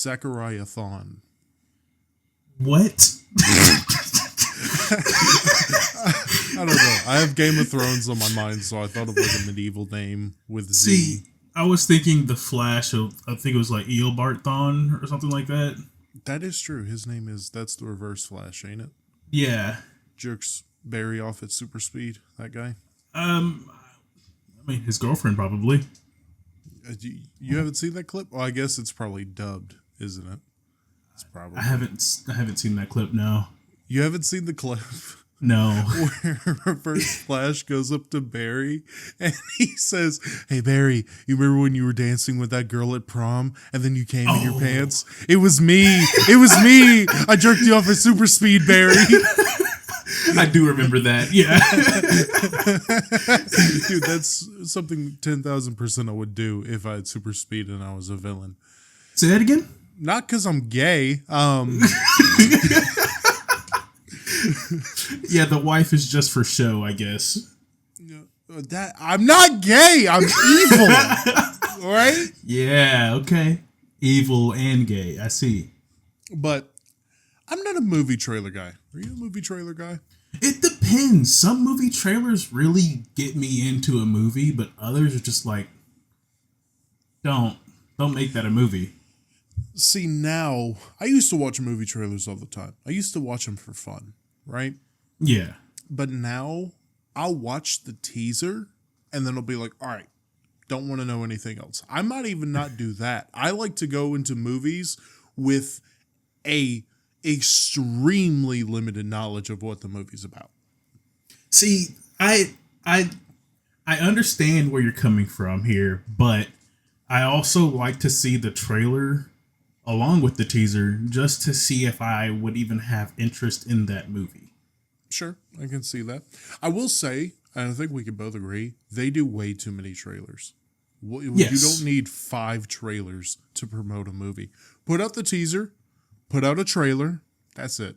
Zachariah Thon. What? I don't know. I have Game of Thrones on my mind, so I thought of like a medieval name with Z. See, I was thinking the Flash of, I think it was like Eobard Thawne or something like that. That is true. His name is, that's the Reverse Flash, ain't it? Yeah. Jerks Barry off at super speed, that guy. I mean, his girlfriend probably. You haven't seen that clip? Well, I guess it's probably dubbed, isn't it? It's probably. I haven't seen that clip. No. You haven't seen the clip? No. Where Reverse Flash goes up to Barry and he says, "Hey Barry, you remember when you were dancing with that girl at prom and then you came in your pants? It was me. It was me. I jerked you off at super speed, Barry." I do remember that. Yeah. Dude, that's something 10,000% I would do if I had super speed and I was a villain. Say that again? Not because I'm gay. Yeah, the wife is just for show, I guess. That I'm not gay. I'm evil. All right? Yeah, okay. Evil and gay. I see. But I'm not a movie trailer guy. Are you a movie trailer guy? It depends. Some movie trailers really get me into a movie, but others are just like, don't make that a movie. See, now, I used to watch movie trailers all the time. I used to watch them for fun, right? Yeah. But now, I'll watch the teaser, and then I'll be like, all right, don't want to know anything else. I might even not do that. I like to go into movies with a extremely limited knowledge of what the movie's about. See, I understand where you're coming from here, but I also like to see the trailer along with the teaser just to see if I would even have interest in that movie. Sure, I can see that. I will say, and I think we can both agree, they do way too many trailers. Yes. You don't need 5 trailers to promote a movie. Put out the teaser, put out a trailer, that's it.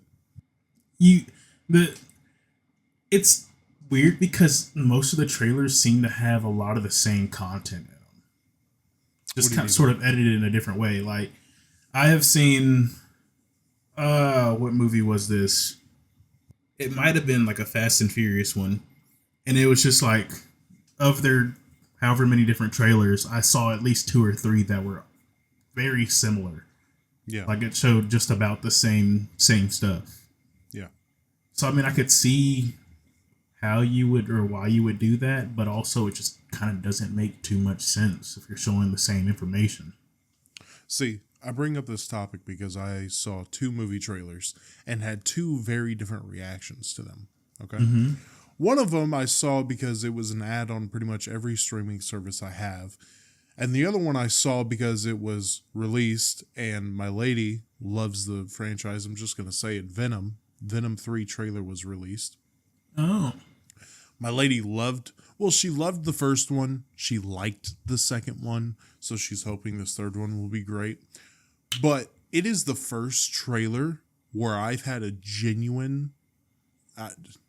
It's weird because most of the trailers seem to have a lot of the same content in them. Just kind of sort of edited in a different way. Like, I have seen, what movie was this? It might have been like a Fast and Furious one. And it was just like, of their however many different trailers, I saw at least 2 or 3 that were very similar. Yeah. Like, it showed just about the same stuff. Yeah. So, I mean, I could see how you would or why you would do that, but also it just kind of doesn't make too much sense if you're showing the same information. See, I bring up this topic because I saw 2 movie trailers and had 2 very different reactions to them. Okay. Mm-hmm. One of them I saw because it was an ad on pretty much every streaming service I have. And the other one I saw because it was released and my lady loves the franchise. I'm just going to say it. Venom 3 trailer was released. Oh. My lady she loved the first one. She liked the second one. So she's hoping this third one will be great. But it is the first trailer where I've had a genuine,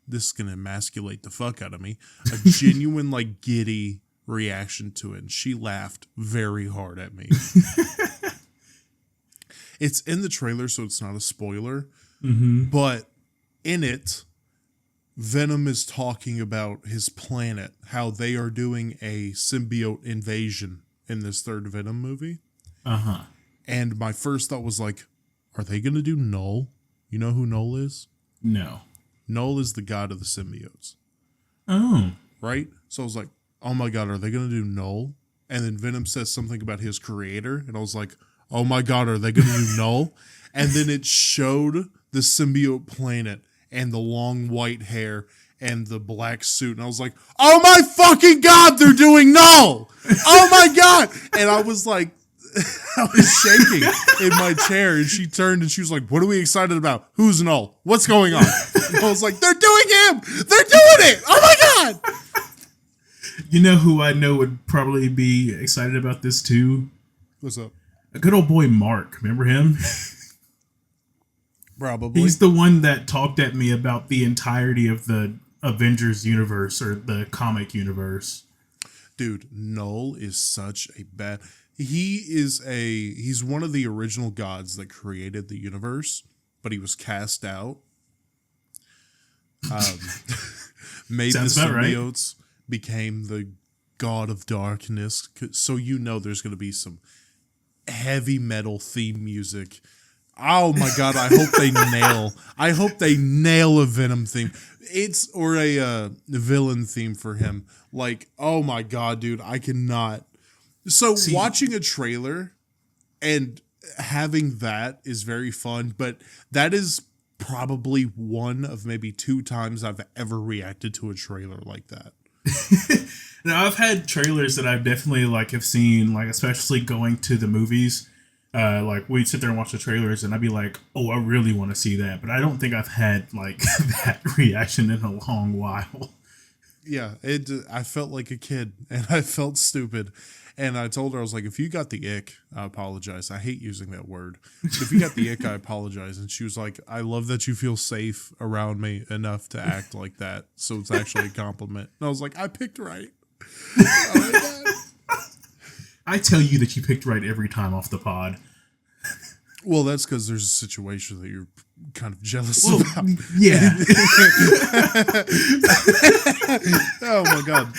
this is going to emasculate the fuck out of me, a genuine, like, giddy reaction to it. And she laughed very hard at me. It's in the trailer, so it's not a spoiler. Mm-hmm. But in it, Venom is talking about his planet, how they are doing a symbiote invasion in this third Venom movie. Uh-huh. And my first thought was like, are they going to do Null? You know who Null is? No. Null is the god of the symbiotes. Oh. Right? So I was like, oh my God, are they going to do Null? And then Venom says something about his creator. And I was like, oh my God, are they going to do Null? And then it showed the symbiote planet and the long white hair and the black suit. And I was like, oh my fucking God, they're doing Null! Oh my God! And I was like, I was shaking in my chair, and she turned and she was like, what are we excited about? Who's Null? What's going on? And I was like, they're doing him! They're doing it! Oh my God! You know who I know would probably be excited about this too? What's up? A good old boy Mark. Remember him? Probably. He's the one that talked at me about the entirety of the Avengers universe or the comic universe. Dude, Null is such a bad... He's one of the original gods that created the universe, but he was cast out. Um, made Sounds the about right. symbiotes, became the god of darkness. So there's going to be some heavy metal theme music. Oh my god! I hope they nail a Venom theme. Or a villain theme for him. Like, oh my god, dude, I cannot. So watching a trailer and having that is very fun, but that is probably one of maybe 2 times I've ever reacted to a trailer like that. Now I've had trailers that I've definitely like have seen, like especially going to the movies. Like we'd sit there and watch the trailers, and I'd be like, "Oh, I really want to see that," but I don't think I've had like that reaction in a long while. Yeah, I felt like a kid, and I felt stupid. And I told her, I was like, if you got the ick, I apologize. I hate using that word. But if you got the ick, I apologize. And she was like, I love that you feel safe around me enough to act like that. So it's actually a compliment. And I was like, I picked right. Oh my God. I tell you that you picked right every time off the pod. Well, that's because there's a situation that you're kind of jealous about. Yeah. Oh my God.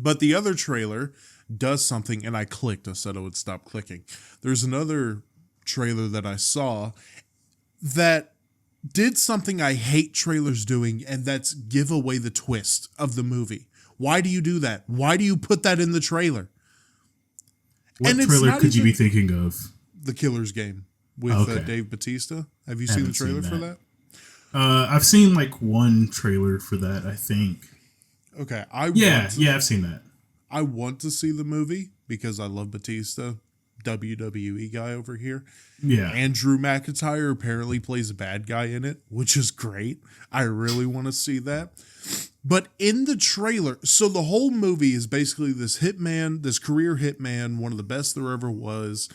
But the other trailer does something, and I clicked. I said I would stop clicking. There's another trailer that I saw that did something I hate trailers doing, and that's give away the twist of the movie. Why do you do that? Why do you put that in the trailer? What trailer could you be thinking of? The Killer's Game with Dave Bautista. Have you seen the trailer for that? I've seen like one trailer for that, I think. Okay, I've seen that. I want to see the movie because I love Batista, WWE guy over here. Yeah. Andrew McIntyre apparently plays a bad guy in it, which is great. I really want to see that. But in the trailer, so the whole movie is basically this hitman, this career hitman, one of the best there ever was.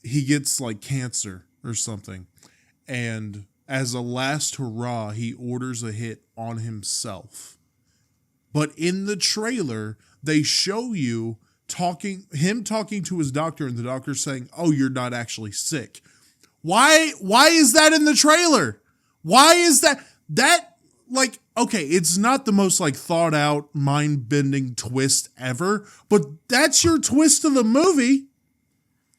He gets like cancer or something. And as a last hurrah, he orders a hit on himself. But in the trailer, they show you him talking to his doctor, and the doctor saying, "Oh, you're not actually sick." Why is that in the trailer? Why is that like, okay, it's not the most like thought out, mind-bending twist ever, but that's your twist of the movie.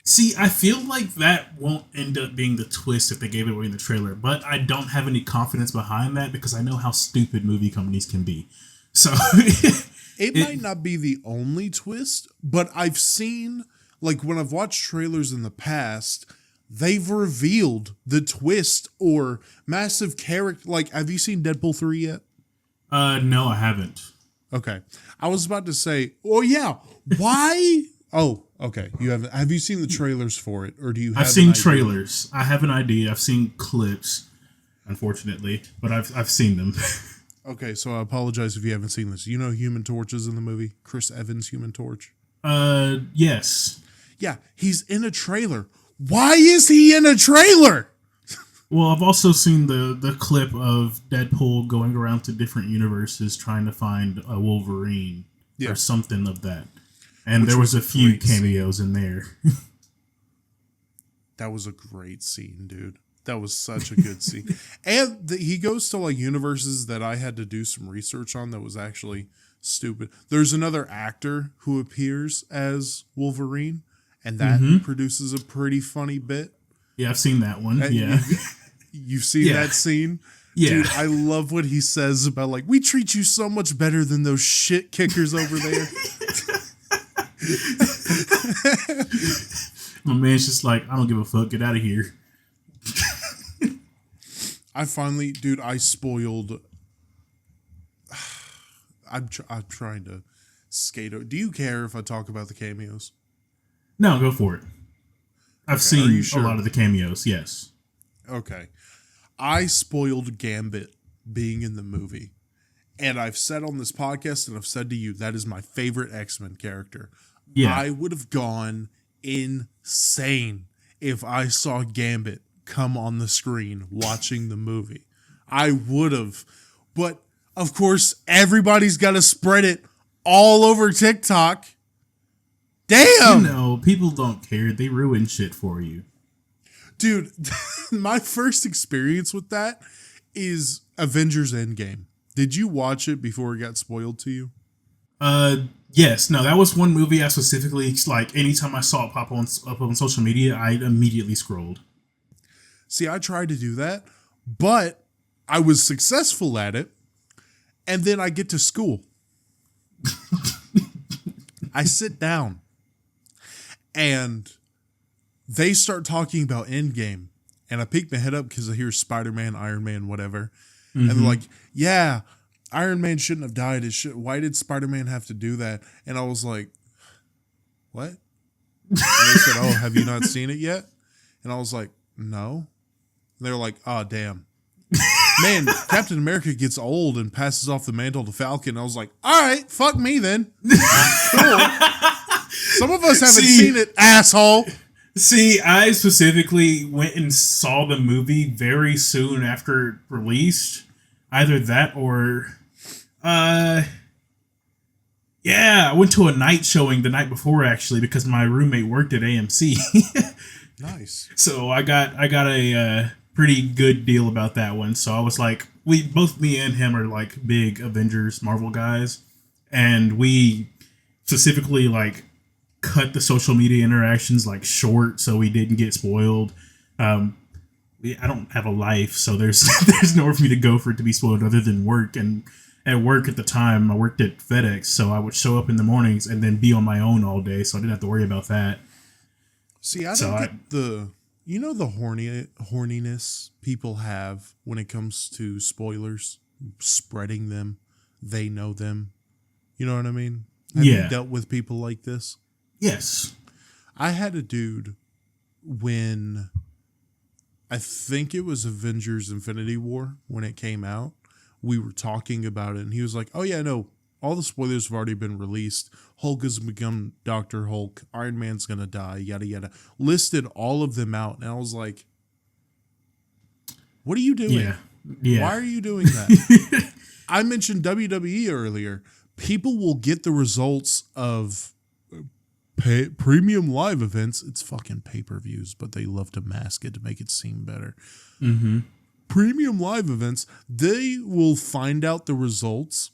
See, I feel like that won't end up being the twist if they gave it away in the trailer, but I don't have any confidence behind that because I know how stupid movie companies can be. So it might not be the only twist, but I've seen, like when I've watched trailers in the past, they've revealed the twist or massive character. Like, have you seen Deadpool 3 yet? No, I haven't. Okay. I was about to say, oh yeah, why? Oh, okay. You haven't. Have you seen the trailers for it, or do you have I've seen trailers. I have an idea. I've seen clips, unfortunately, but I've seen them. Okay, so I apologize if you haven't seen this. You know Human Torch is in the movie? Chris Evans' Human Torch? Yes. Yeah, he's in a trailer. Why is he in a trailer? Well, I've also seen the clip of Deadpool going around to different universes trying to find a Wolverine or something of that. And there was a few cameos in there. That was a great scene, dude. That was such a good scene. And he goes to like universes that I had to do some research on that was actually stupid. There's another actor who appears as Wolverine, and that produces a pretty funny bit. Yeah, I've seen that one. Yeah. You've seen that scene? Yeah. Dude, I love what he says about like, we treat you so much better than those shit kickers over there. My man's just like, I don't give a fuck. Get out of here. I spoiled. I'm trying to skate. Do you care if I talk about the cameos? No, go for it. I've seen a lot of the cameos, yes. Okay. I spoiled Gambit being in the movie. And I've said on this podcast, and I've said to you, that is my favorite X-Men character. Yeah. I would have gone insane if I saw Gambit come on the screen watching the movie. I would have. But, of course, everybody's got to spread it all over TikTok. Damn! People don't care. They ruin shit for you. Dude, my first experience with that is Avengers Endgame. Did you watch it before it got spoiled to you? Yes. No, that was one movie I specifically, like, anytime I saw it pop up on social media, I immediately scrolled. See, I tried to do that, but I was successful at it, and then I get to school. I sit down, and they start talking about Endgame, and I peek my head up because I hear Spider-Man, Iron Man, whatever, and they're like, yeah, Iron Man shouldn't have died. Why did Spider-Man have to do that? And I was like, what? And they said, oh, have you not seen it yet? And I was like, no. And they were like, oh, damn. Man, Captain America gets old and passes off the mantle to Falcon. I was like, all right, fuck me then. Cool. Some of us haven't seen it, asshole. See, I specifically went and saw the movie very soon after it released. Either that or, I went to a night showing the night before, actually, because my roommate worked at AMC. Nice. So I got a pretty good deal about that one. So I was like, me and him are like big Avengers Marvel guys, and we specifically like cut the social media interactions like short so we didn't get spoiled. I don't have a life, so there's nowhere for me to go for it to be spoiled other than work. And at work at the time, I worked at FedEx, so I would show up in the mornings and then be on my own all day, so I didn't have to worry about that. See, I don't get the horniness people have when it comes to spoilers, spreading them, they know them. You know what I mean? Have you dealt with people like this? Yes. I had a dude when I think it was Avengers Infinity War when it came out. We were talking about it, and he was like, oh, yeah, no, all the spoilers have already been released. Hulk has become Dr. Hulk. Iron Man's going to die, yada, yada. Listed all of them out, and I was like, what are you doing? Yeah. Why are you doing that? I mentioned WWE earlier. People will get the results of premium live events. It's fucking pay-per-views, but they love to mask it to make it seem better. Mm-hmm. Premium live events, they will find out the results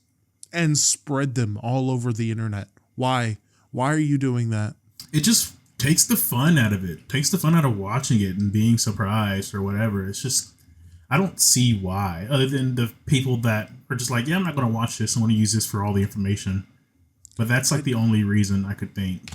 and spread them all over the internet. Why? Why are you doing that? It just takes the fun out of it. Takes the fun out of watching it and being surprised or whatever. It's just, I don't see why, other than the people that are just like, yeah, I'm not going to watch this. I want to use this for all the information. But that's like the only reason I could think.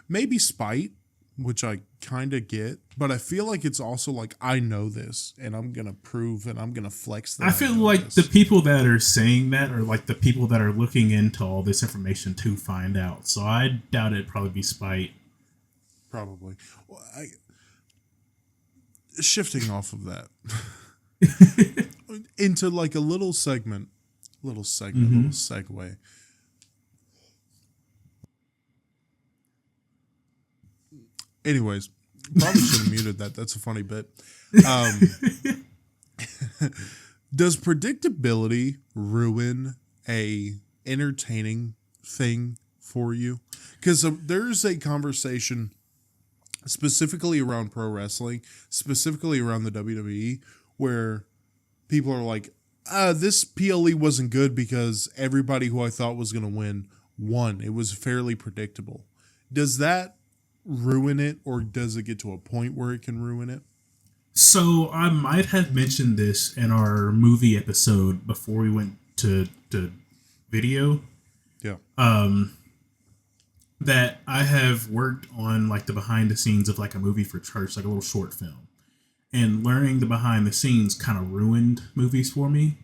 Maybe spite, which I kind of get, but I feel like it's also like, I know this and I'm going to prove and I'm going to flex that. I feel like the people that are saying that are like the people that are looking into all this information to find out. So I doubt it'd probably be spite. Probably. Well, shifting off of that into like a little segue. Anyways, probably should have muted that. That's a funny bit. Does predictability ruin a entertaining thing for you? Because there's a conversation specifically around pro wrestling, specifically around the WWE, where people are like, this PLE wasn't good because everybody who I thought was going to win won. It was fairly predictable. Does that ruin it, or does it get to a point where it can ruin it? So I might have mentioned this in our movie episode before we went to video. Yeah. That I have worked on like the behind the scenes of like a movie for church, like a little short film. And learning the behind the scenes kind of ruined movies for me.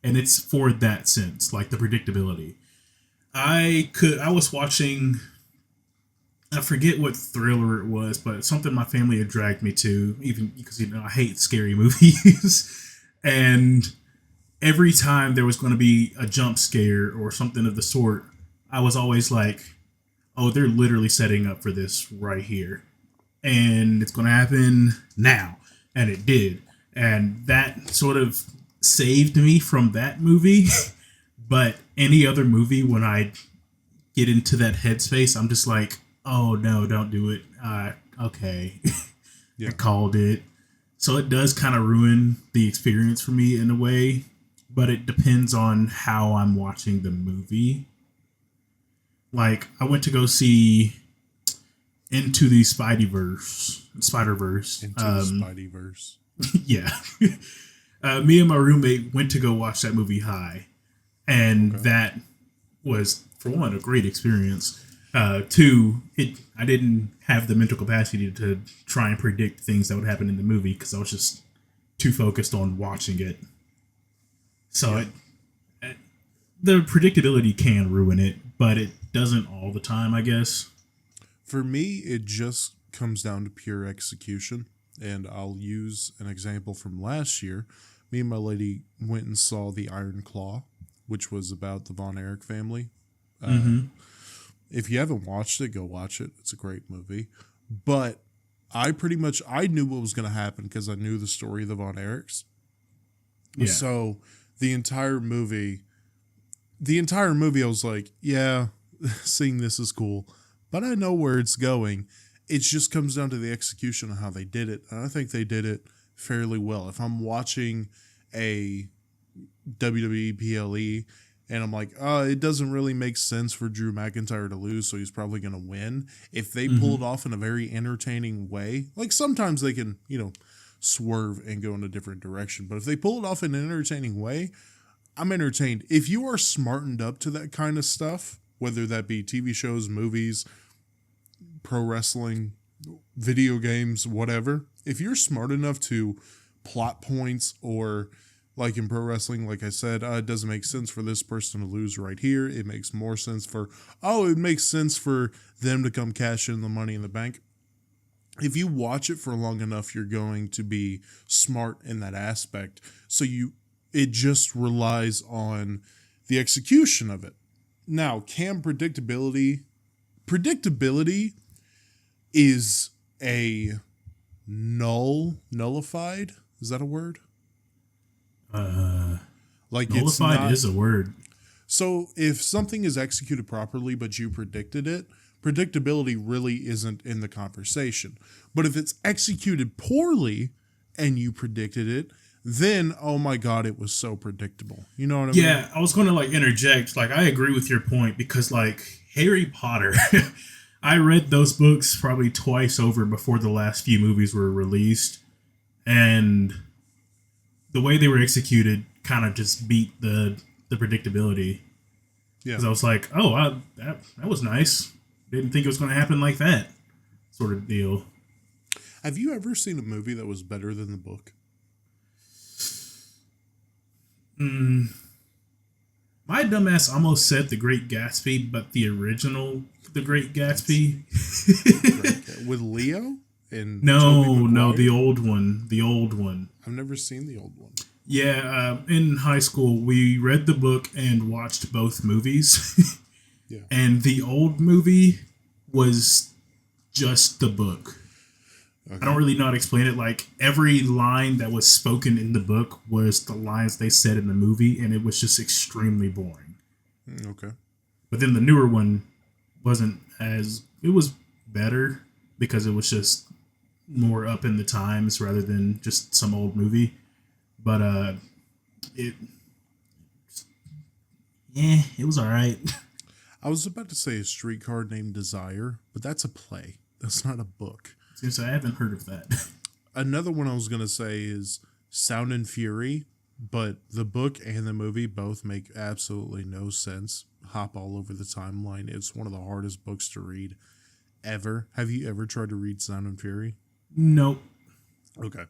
And it's for that sense, like the predictability. I was watching, I forget what thriller it was, but something my family had dragged me to, even because, I hate scary movies. And every time there was going to be a jump scare or something of the sort, I was always like, oh, they're literally setting up for this right here. And it's going to happen now. And it did. And that sort of saved me from that movie. But any other movie, when I get into that headspace, I'm just like, oh no, don't do it. Okay, I Yeah. called it. So it does kind of ruin the experience for me in a way, but it depends on how I'm watching the movie. Like I went to go see Into the Spider Verse. Into the Spideyverse. Yeah. Me and my roommate went to go watch that movie High, and Okay. that was, for one, a great experience. Two, I didn't have the mental capacity to try and predict things that would happen in the movie because I was just too focused on watching it. So the predictability can ruin it, but it doesn't all the time, I guess. For me, it just comes down to pure execution. And I'll use an example from last year. Me and my lady went and saw The Iron Claw, which was about the Von Erich family. If you haven't watched it, go watch it. It's a great movie. But I knew what was going to happen because I knew the story of the Von Erichs. Yeah. So the entire movie, I was like, yeah, seeing this is cool, but I know where it's going. It just comes down to the execution of how they did it. And I think they did it fairly well. If I'm watching a WWE PLE and I'm like, oh, it doesn't really make sense for Drew McIntyre to lose, so he's probably going to win. If they pull it off in a very entertaining way, like sometimes they can, swerve and go in a different direction. But if they pull it off in an entertaining way, I'm entertained. If you are smartened up to that kind of stuff, whether that be TV shows, movies, pro wrestling, video games, whatever, if you're smart enough to plot points or like in pro wrestling, like I said, it doesn't make sense for this person to lose right here. It makes more sense it makes sense for them to come cash in the Money in the Bank. If you watch it for long enough, you're going to be smart in that aspect. So it just relies on the execution of it. Now, can predictability is a nullified? Is that a word? Like it's Nullified not. is a word. So if something is executed properly, but you predicted it, predictability really isn't in the conversation. But if it's executed poorly and you predicted it, then, oh my God, it was so predictable. You know what I mean? Yeah, I was going to interject. I agree with your point because Harry Potter, I read those books probably twice over before the last few movies were released, and the way they were executed kind of just beat the predictability. Yeah. Because I was like, oh, that was nice. Didn't think it was going to happen like that, sort of deal. Have you ever seen a movie that was better than the book? My dumbass almost said The Great Gatsby, but the original The Great Gatsby. With Leo and No, Tobey no, Maguire? the old one. The old one. I've never seen the old one. Yeah, in high school, we read the book and watched both movies. Yeah. And the old movie was just the book. Okay. I don't really know how to explain it. Every line that was spoken in the book was the lines they said in the movie, and it was just extremely boring. Okay. But then the newer one it was better because it was just more up in the times rather than just some old movie. But it was all right. I was about to say A Streetcar Named Desire, but that's a play. That's not a book. Since I haven't heard of that. Another one I was going to say is Sound and Fury, but the book and the movie both make absolutely no sense. Hop all over the timeline. It's one of the hardest books to read ever. Have you ever tried to read Sound and Fury? Nope. Okay.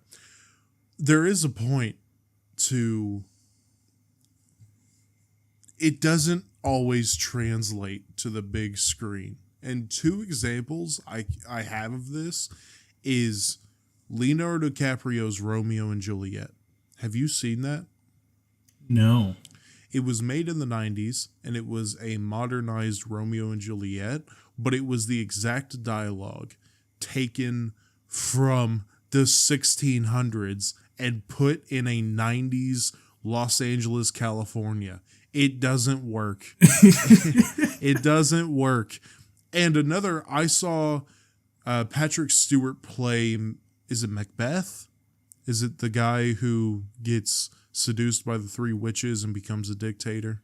There is a point to... It doesn't always translate to the big screen. And two examples I have of this is Leonardo DiCaprio's Romeo and Juliet. Have you seen that? No. It was made in the 90s, and it was a modernized Romeo and Juliet, but it was the exact dialogue taken from the 1600s and put in a 90s Los Angeles, California. It doesn't work. It doesn't work. And another, I saw Patrick Stewart play, is it Macbeth? Is it the guy who gets seduced by the three witches and becomes a dictator?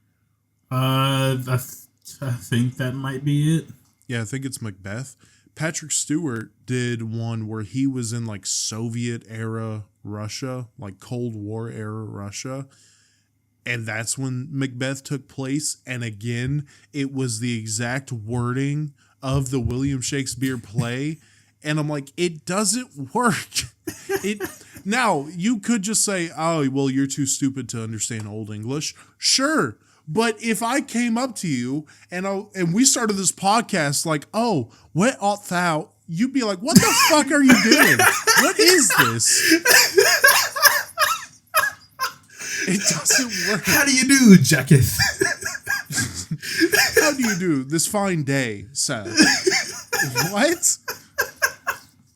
I think that might be it. Yeah, I think it's Macbeth. Patrick Stewart did one where he was in like Soviet era Russia, like Cold War era Russia. And that's when Macbeth took place. And again, it was the exact wording of the William Shakespeare play. And I'm like, it doesn't work. Now, you could just say, oh, well, you're too stupid to understand Old English. Sure. But if I came up to you and we started this podcast like, oh, what art thou? You'd be like, what the fuck are you doing? What is this? It doesn't work. How do you do, Jacketh? How do you do this fine day, Seth? What?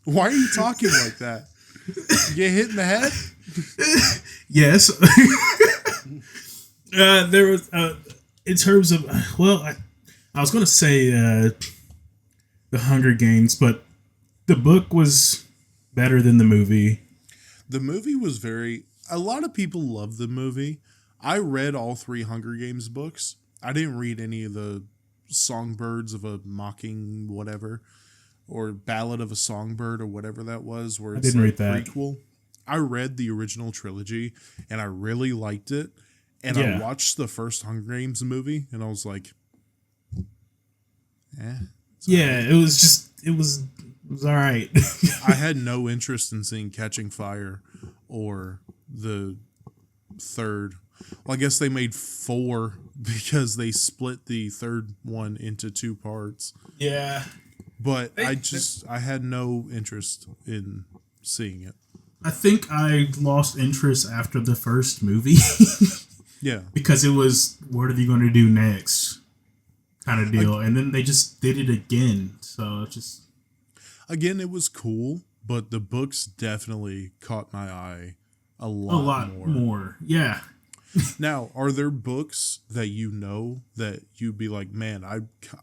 Why are you talking like that? You get hit in the head? Yes. There was, in terms of, I was going to say The Hunger Games, but the book was better than the movie. The movie was a lot of people love the movie. I read all 3 Hunger Games books. I didn't read any of the Songbirds of a Mocking whatever, or Ballad of a Songbird or whatever that was, where it's I didn't read that. prequel. I read the original trilogy and I really liked it. And Yeah. I watched the first Hunger Games movie and I was like, Yeah, it was all right. I had no interest in seeing Catching Fire or the third. Well, I guess they made 4 because they split the third one into 2 parts. Yeah. But I had no interest in seeing it. I think I lost interest after the first movie. Yeah. Because it was, what are they going to do next? Kind of deal. And then they just did it again. So it just... Again, it was cool, but the books definitely caught my eye a lot more. Yeah. Now, are there books that you know that you'd be like, man,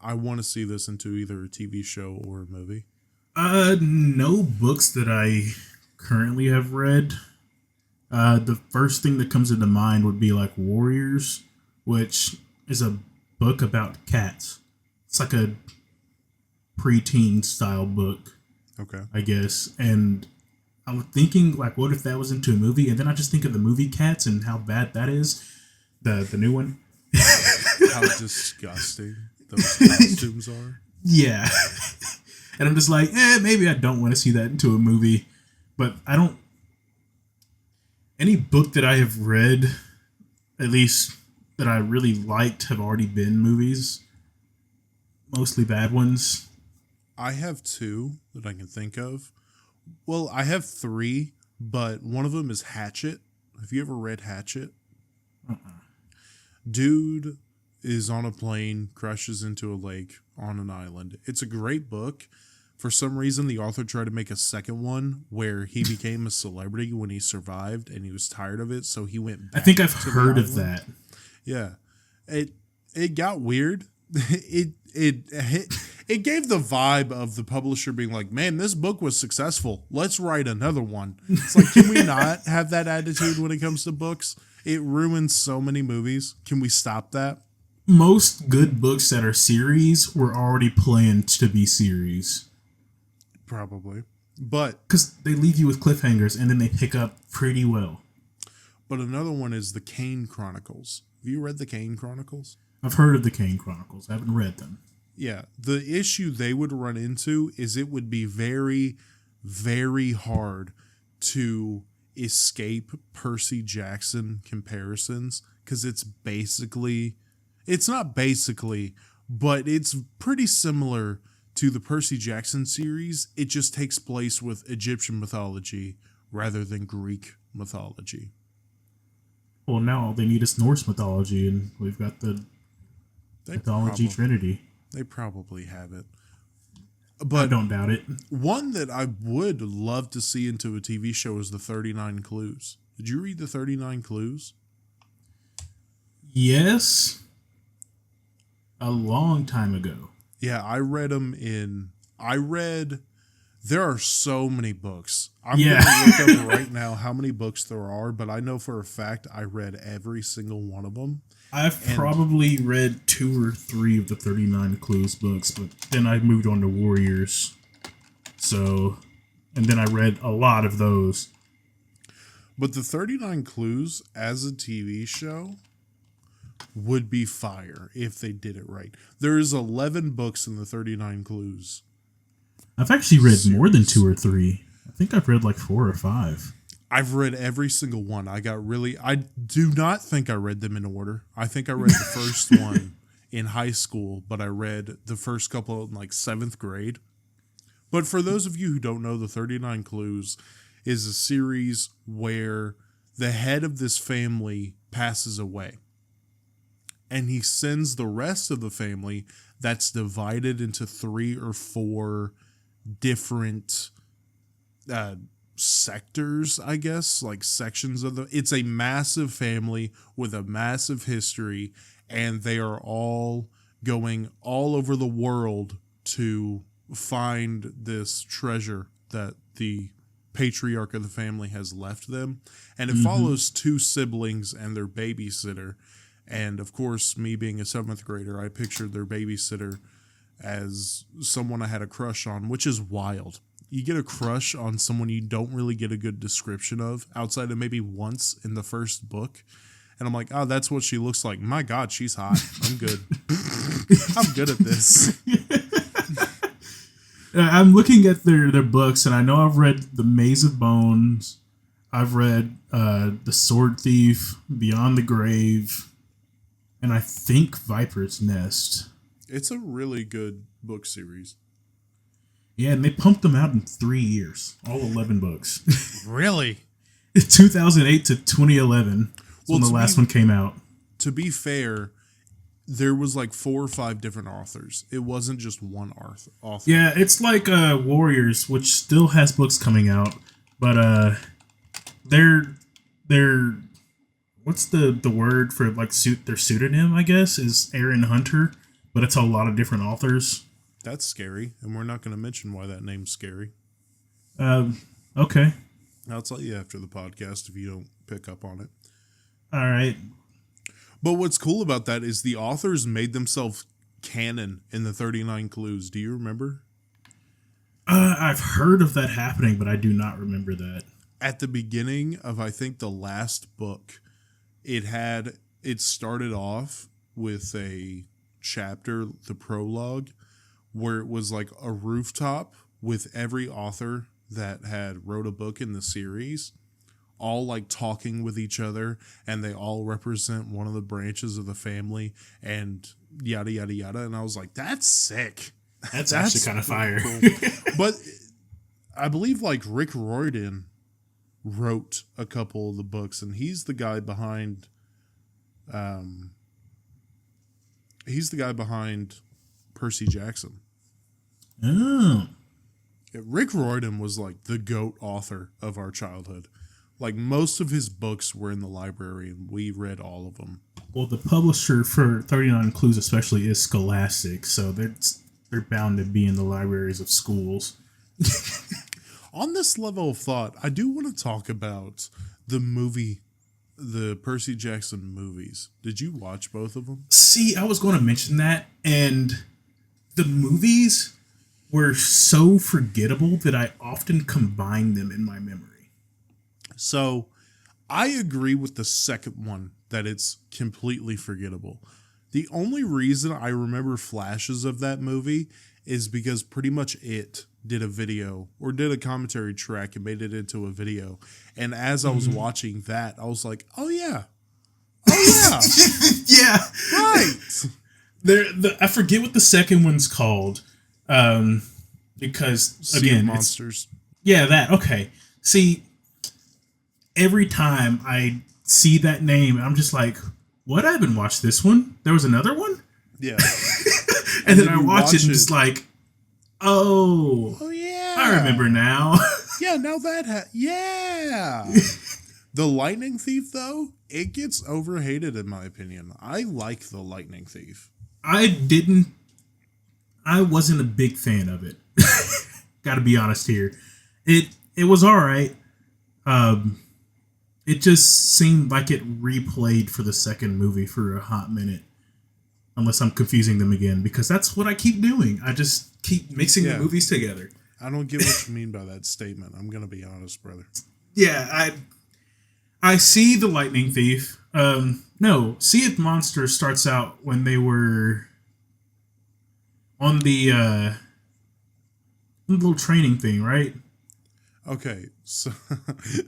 I want to see this into either a TV show or a movie? No books that I currently have read. The first thing that comes into mind would be like Warriors, which is a book about cats. It's like a preteen style book. Okay. I guess. And I'm thinking, like, what if that was into a movie? And then I just think of the movie Cats and how bad that is. The new one. How disgusting those costumes are. Yeah. And I'm just like, maybe I don't want to see that into a movie. But I don't... Any book that I have read, at least that I really liked, have already been movies. Mostly bad ones. I have 2 that I can think of. Well, I have 3, but one of them is Hatchet. Have you ever read Hatchet? Dude is on a plane, crashes into a lake on an island. It's a great book. For some reason, the author tried to make a second one where he became a celebrity when he survived and he was tired of it, so he went back. I think I've heard of that. Yeah. It got weird. It gave the vibe of the publisher being like, man, this book was successful. Let's write another one. It's like, can we not have that attitude when it comes to books? It ruins so many movies. Can we stop that? Most good books that are series were already planned to be series. Probably. But because they leave you with cliffhangers and then they pick up pretty well. But another one is the Kane Chronicles. Have you read the Kane Chronicles? I've heard of the Kane Chronicles. I haven't read them. Yeah. The issue they would run into is it would be very, very hard to escape Percy Jackson comparisons because it's not basically, but it's pretty similar to the Percy Jackson series. It just takes place with Egyptian mythology rather than Greek mythology. Well, now all they need is Norse mythology, and we've got the mythology trinity. They probably have it. But I don't doubt it. One that I would love to see into a TV show is the 39 Clues. Did you read the 39 Clues? Yes. A long time ago. Yeah, I read them in. I read. There are so many books. I'm Yeah. going to look up right now how many books there are, but I know for a fact I read every single one of them. I've probably read 2 or 3 of the 39 Clues books, but then I moved on to Warriors. So, and then I read a lot of those. But the 39 Clues as a TV show would be fire if they did it right. There is 11 books in the 39 Clues. I've actually read more than 2 or 3. I think I've read like 4 or 5. I've read every single one. I do not think I read them in order. I think I read the first one in high school, but I read the first couple in like 7th grade. But for those of you who don't know, the 39 Clues is a series where the head of this family passes away. And he sends the rest of the family that's divided into 3 or 4 different sectors, I guess, like sections of it's a massive family with a massive history, and they are all going all over the world to find this treasure that the patriarch of the family has left them. And it follows 2 siblings and their babysitter. And of course, me being a 7th grader, I pictured their babysitter as someone I had a crush on, which is wild. You get a crush on someone you don't really get a good description of outside of maybe once in the first book. And I'm like, oh, that's what she looks like. My God, she's hot. I'm good. I'm good at this. I'm looking at their books, and I know I've read The Maze of Bones. I've read The Sword Thief, Beyond the Grave, and I think Viper's Nest. It's a really good book series. Yeah, and they pumped them out in 3 years. All 11 books. Really? 2008 to 2011 when the last one came out. To be fair, there was like 4 or 5 different authors. It wasn't just one author. Yeah, it's like Warriors, which still has books coming out, but they're what's the word for like their pseudonym, I guess, is Aaron Hunter, but it's a lot of different authors. That's scary, and we're not going to mention why that name's scary. Okay. I'll tell you after the podcast if you don't pick up on it. All right. But what's cool about that is the authors made themselves canon in the 39 Clues. Do you remember? I've heard of that happening, but I do not remember that. At the beginning of, I think, the last book, it started off with a chapter, the prologue, where it was like a rooftop with every author that had wrote a book in the series, all like talking with each other, and they all represent one of the branches of the family, and yada, yada, yada. And I was like, that's sick. That's actually kind of fire. Cool. But I believe like Rick Riordan wrote a couple of the books, and he's the guy behind Percy Jackson. Oh. Rick Riordan was like the GOAT author of our childhood. Like most of his books were in the library, and we read all of them. Well, the publisher for 39 Clues especially is Scholastic, so they're bound to be in the libraries of schools. On this level of thought, I do want to talk about the Percy Jackson movies. Did you watch both of them? See, I was going to mention that, and the movies were so forgettable that I often combine them in my memory. So, I agree with the second one that it's completely forgettable. The only reason I remember flashes of that movie is because pretty much it did a video or did a commentary track and made it into a video. And as I was watching that, I was like, oh yeah. Oh yeah. Yeah. Right. I forget what the second one's called. Because Sea again, of Monsters. Yeah, that. Okay. See, every time I see that name, I'm just like, what? I haven't watched this one. There was another one? Yeah. and then I watch it and just like, oh yeah. I remember now. Yeah, now that yeah. The Lightning Thief, though, it gets overhated in my opinion. I like The Lightning Thief. I didn't I wasn't a big fan of it. Got to be honest here. It was all right. Um, it just seemed like it replayed for the second movie for a hot minute. Unless I'm confusing them again, because that's what I keep doing. I just keep mixing the movies together. I don't get what you mean by that statement. I'm gonna be honest, brother. Yeah, I see the Lightning Thief. No, Sea of Monsters starts out when they were on the little training thing, right? Okay, so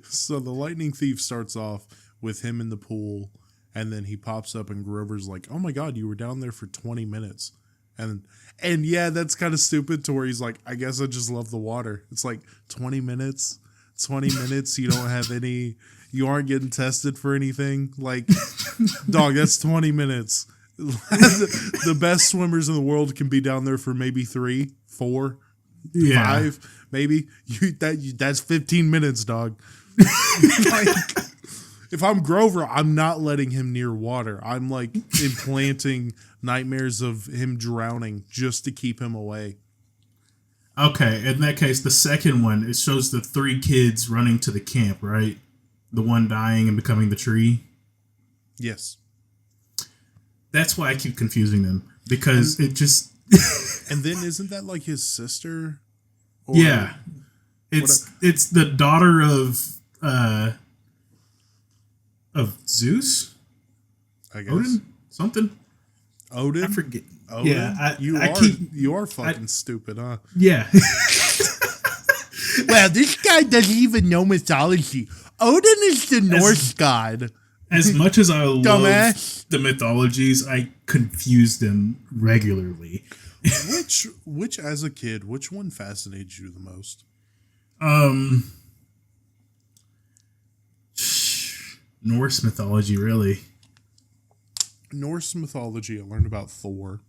so the Lightning Thief starts off with him in the pool, and then he pops up, and Grover's like, "Oh my God, you were down there for 20 minutes," and yeah, that's kind of stupid. To where he's like, "I guess I just love the water." It's like 20 minutes, 20 minutes. You don't have any. You aren't getting tested for anything. Like, dog, that's 20 minutes. The best swimmers in the world can be down there for maybe 3, 4. 5, maybe. That's 15 minutes, dog. Like, if I'm Grover, I'm not letting him near water. I'm like implanting nightmares of him drowning just to keep him away. Okay, in that case, the second one, it shows the 3 kids running to the camp, right? The one dying and becoming the tree. Yes. That's why I keep confusing them, because it just... And then isn't that like his sister? Or yeah. It's the daughter of Zeus? I guess. Odin? Something? Odin? I forget. Odin? Yeah, you are fucking stupid, huh? Yeah. Well, this guy doesn't even know mythology. Odin is the Norse god. As much as I love Dumbass. the mythologies, I confuse them regularly. Which as a kid, which one fascinated you the most? Norse mythology, really. Norse mythology, I learned about Thor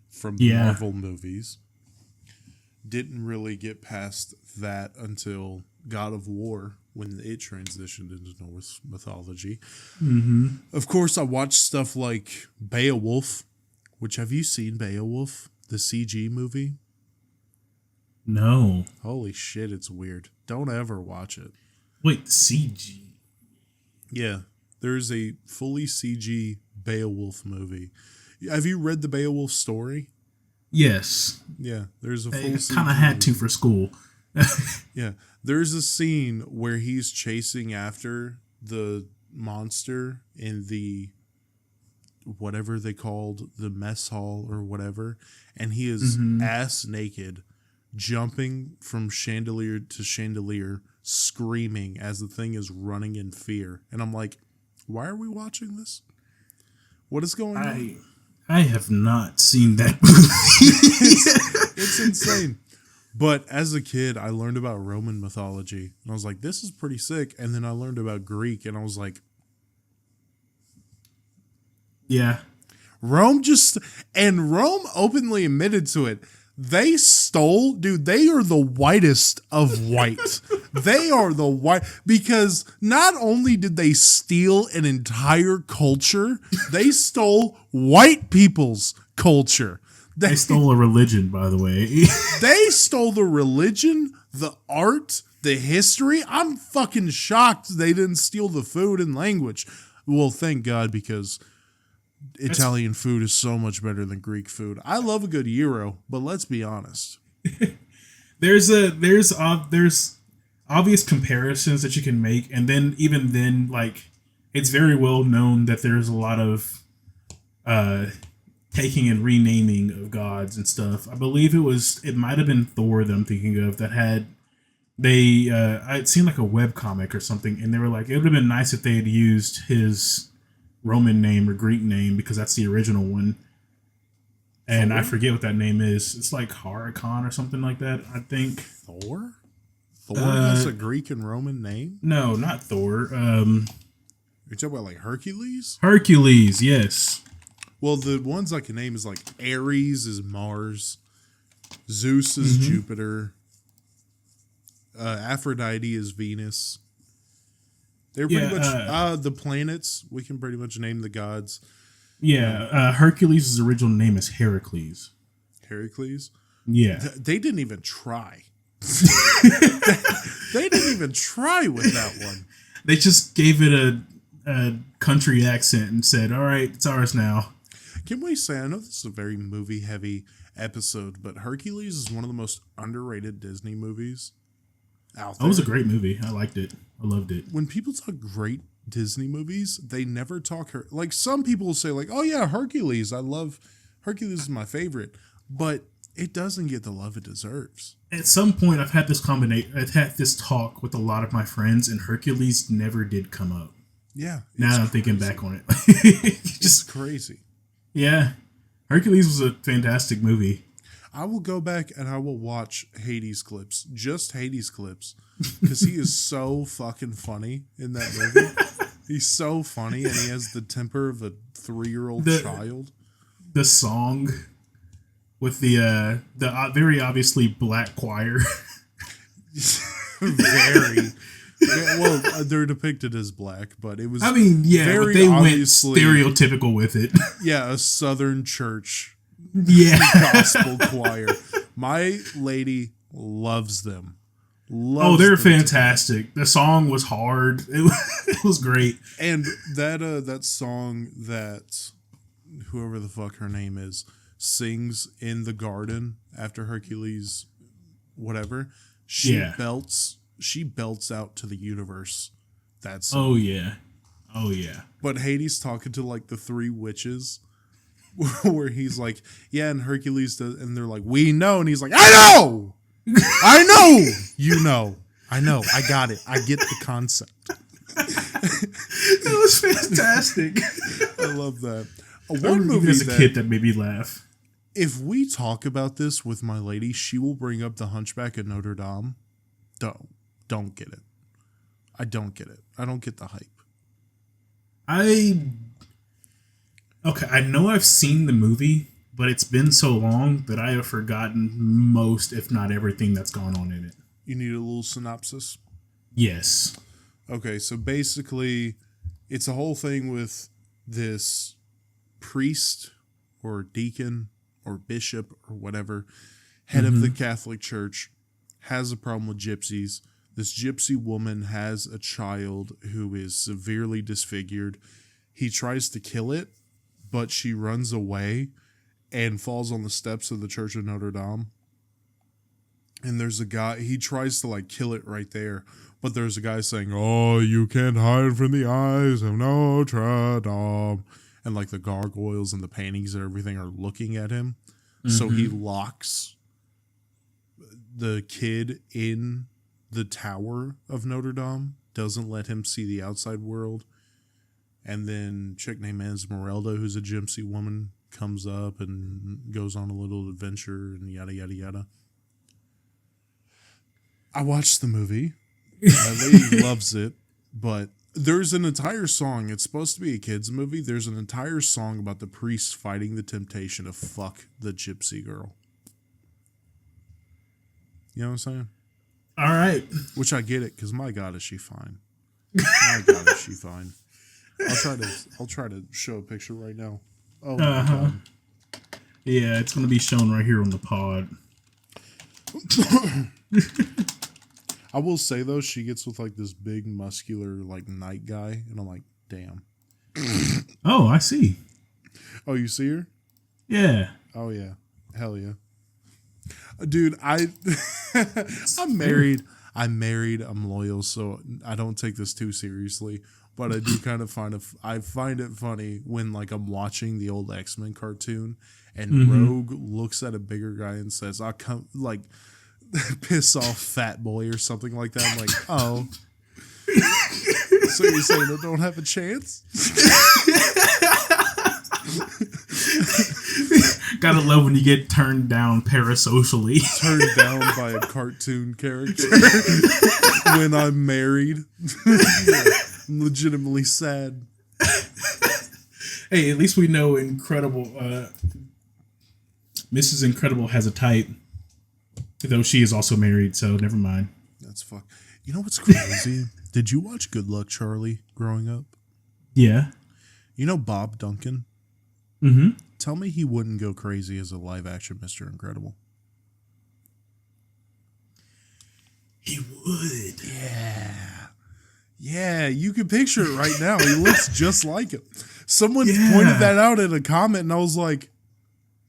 from the Marvel movies. Didn't really get past that until God of War, when it transitioned into Norse mythology. Mm-hmm. Of course, I watched stuff like Beowulf, which, have you seen Beowulf, the CG movie? No. Holy shit, it's weird. Don't ever watch it. Wait, CG? Yeah, there's a fully CG Beowulf movie. Have you read the Beowulf story? Yes. Yeah, there's a full CG kind of had movie. to for school. Yeah, there's a scene where he's chasing after the monster in the whatever they called the mess hall or whatever, and he is ass naked, jumping from chandelier to chandelier, screaming as the thing is running in fear. And I'm like, why are we watching this? What is going on? I have not seen that movie. It's insane. But as a kid, I learned about Roman mythology, and I was like, this is pretty sick. And then I learned about Greek, and I was like, yeah. Rome openly admitted to it. They stole, dude, they are the whitest of white. They are the white, because not only did they steal an entire culture, they stole white people's culture. They stole a religion, by the way. They stole the religion, the art, the history. I'm fucking shocked they didn't steal the food and language. Well, thank God, because Italian food is so much better than Greek food. I love a good gyro, but let's be honest. There's obvious comparisons that you can make, and then even then, like, it's very well known that there's a lot of taking and renaming of gods and stuff. I believe it might have been Thor that I'm thinking of that had I'd seen like a web comic or something, and they were like, it would have been nice if they had used his Roman name or Greek name, because that's the original one. And Thor? I forget what that name is. It's like Harikon or something like that, I think. Thor? Thor has a Greek and Roman name? No, not Thor. You're talking about like Hercules? Hercules, yes. Well, the ones I can name is like Ares is Mars, Zeus is Jupiter, Aphrodite is Venus. They're pretty much the planets. We can pretty much name the gods. Yeah, Hercules' original name is Heracles. Heracles. Yeah. They didn't even try. They didn't even try with that one. They just gave it a country accent and said, all right, it's ours now. Can we say, I know this is a very movie-heavy episode, but Hercules is one of the most underrated Disney movies out there. It was a great movie. I liked it. I loved it. When people talk great Disney movies, they never talk like some people will say like, oh yeah, Hercules. I love Hercules is my favorite, but it doesn't get the love it deserves. At some point, I've had this talk with a lot of my friends, and Hercules never did come up. Yeah. Now I'm thinking back on it. Just crazy. Yeah. Hercules was a fantastic movie. I will go back and I will watch Hades clips, just Hades clips, because he is so fucking funny in that movie. He's so funny, and he has the temper of a 3-year-old child. The song with the very obviously black choir. Very. Well, they're depicted as black, but it was. I mean, yeah, very but they went stereotypical with it. Yeah, a Southern church. Yeah, gospel choir. My lady loves them. They're fantastic. The song was hard. It was great. And that song that whoever the fuck her name is sings in the garden after Hercules, whatever. She belts out to the universe. That song. Oh yeah. But Hades talking to like the 3 witches, where he's like, yeah, and Hercules does, and they're like, we know, and he's like, I know, you know, I know, I got it, I get the concept. It was fantastic. I love that. One movie as a kid that made me laugh. If we talk about this with my lady, she will bring up The Hunchback of Notre Dame. Don't get it. I don't get it. I don't get the hype. I know I've seen the movie, but it's been so long that I have forgotten most, if not everything, that's gone on in it. You need a little synopsis? Yes. Okay, so basically, it's a whole thing with this priest or deacon or bishop or whatever, head of the Catholic Church, has a problem with gypsies. This gypsy woman has a child who is severely disfigured. He tries to kill it, but she runs away and falls on the steps of the Church of Notre Dame. And there's a guy, he tries to like kill it right there, but there's a guy saying, oh, you can't hide from the eyes of Notre Dame. And like the gargoyles and the paintings and everything are looking at him. So he locks the kid in the tower of Notre Dame, doesn't let him see the outside world. And then chick named Esmeralda, who's a gypsy woman, comes up and goes on a little adventure and yada, yada, yada. I watched the movie. My lady loves it, but there's an entire song. It's supposed to be a kid's movie. There's an entire song about the priest fighting the temptation to fuck the gypsy girl. You know what I'm saying? All right. Which I get it, because my God, is she fine. My God, is she fine. I'll try to show a picture right now. Oh my God. Yeah, it's gonna be shown right here on the pod. I will say though, she gets with like this big muscular like knight guy, and I'm like, damn. Oh, I see. Oh, you see her? Yeah. Oh yeah. Hell yeah. Dude, I'm married. I'm loyal, so I don't take this too seriously. But I do kind of find it funny when like I'm watching the old X-Men cartoon and Rogue looks at a bigger guy and says, "I'll come like piss off, fat boy," or something like that. I'm like, oh, so you're saying I don't have a chance? Gotta love when you get turned down parasocially. Turned down by a cartoon character when I'm married. I'm legitimately sad. Hey, at least we know Mrs. Incredible has a type, though she is also married, so never mind. That's fuck. You know what's crazy? Did you watch Good Luck Charlie growing up? Yeah. You know Bob Duncan? Tell me he wouldn't go crazy as a live action Mr. Incredible. He would. Yeah. Yeah, you can picture it right now. He looks just like him. Someone pointed that out in a comment, and I was like,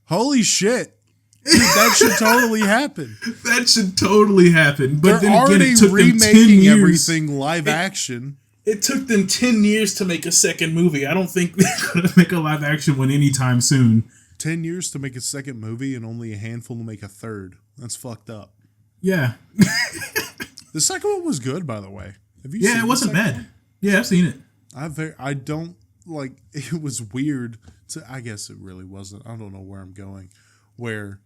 holy shit. Dude, that should totally happen. That should totally happen. But they're then again, already it took them 10 remaking years. everything live action. It took them 10 years to make a second movie. I don't think they're going to make a live action one anytime soon. 10 years to make a second movie and only a handful to make a third. That's fucked up. Yeah. The second one was good, by the way. Have you seen it wasn't bad. One? Yeah, I've seen it. I don't like. It was weird. I guess it really wasn't. I don't know where I'm going. Where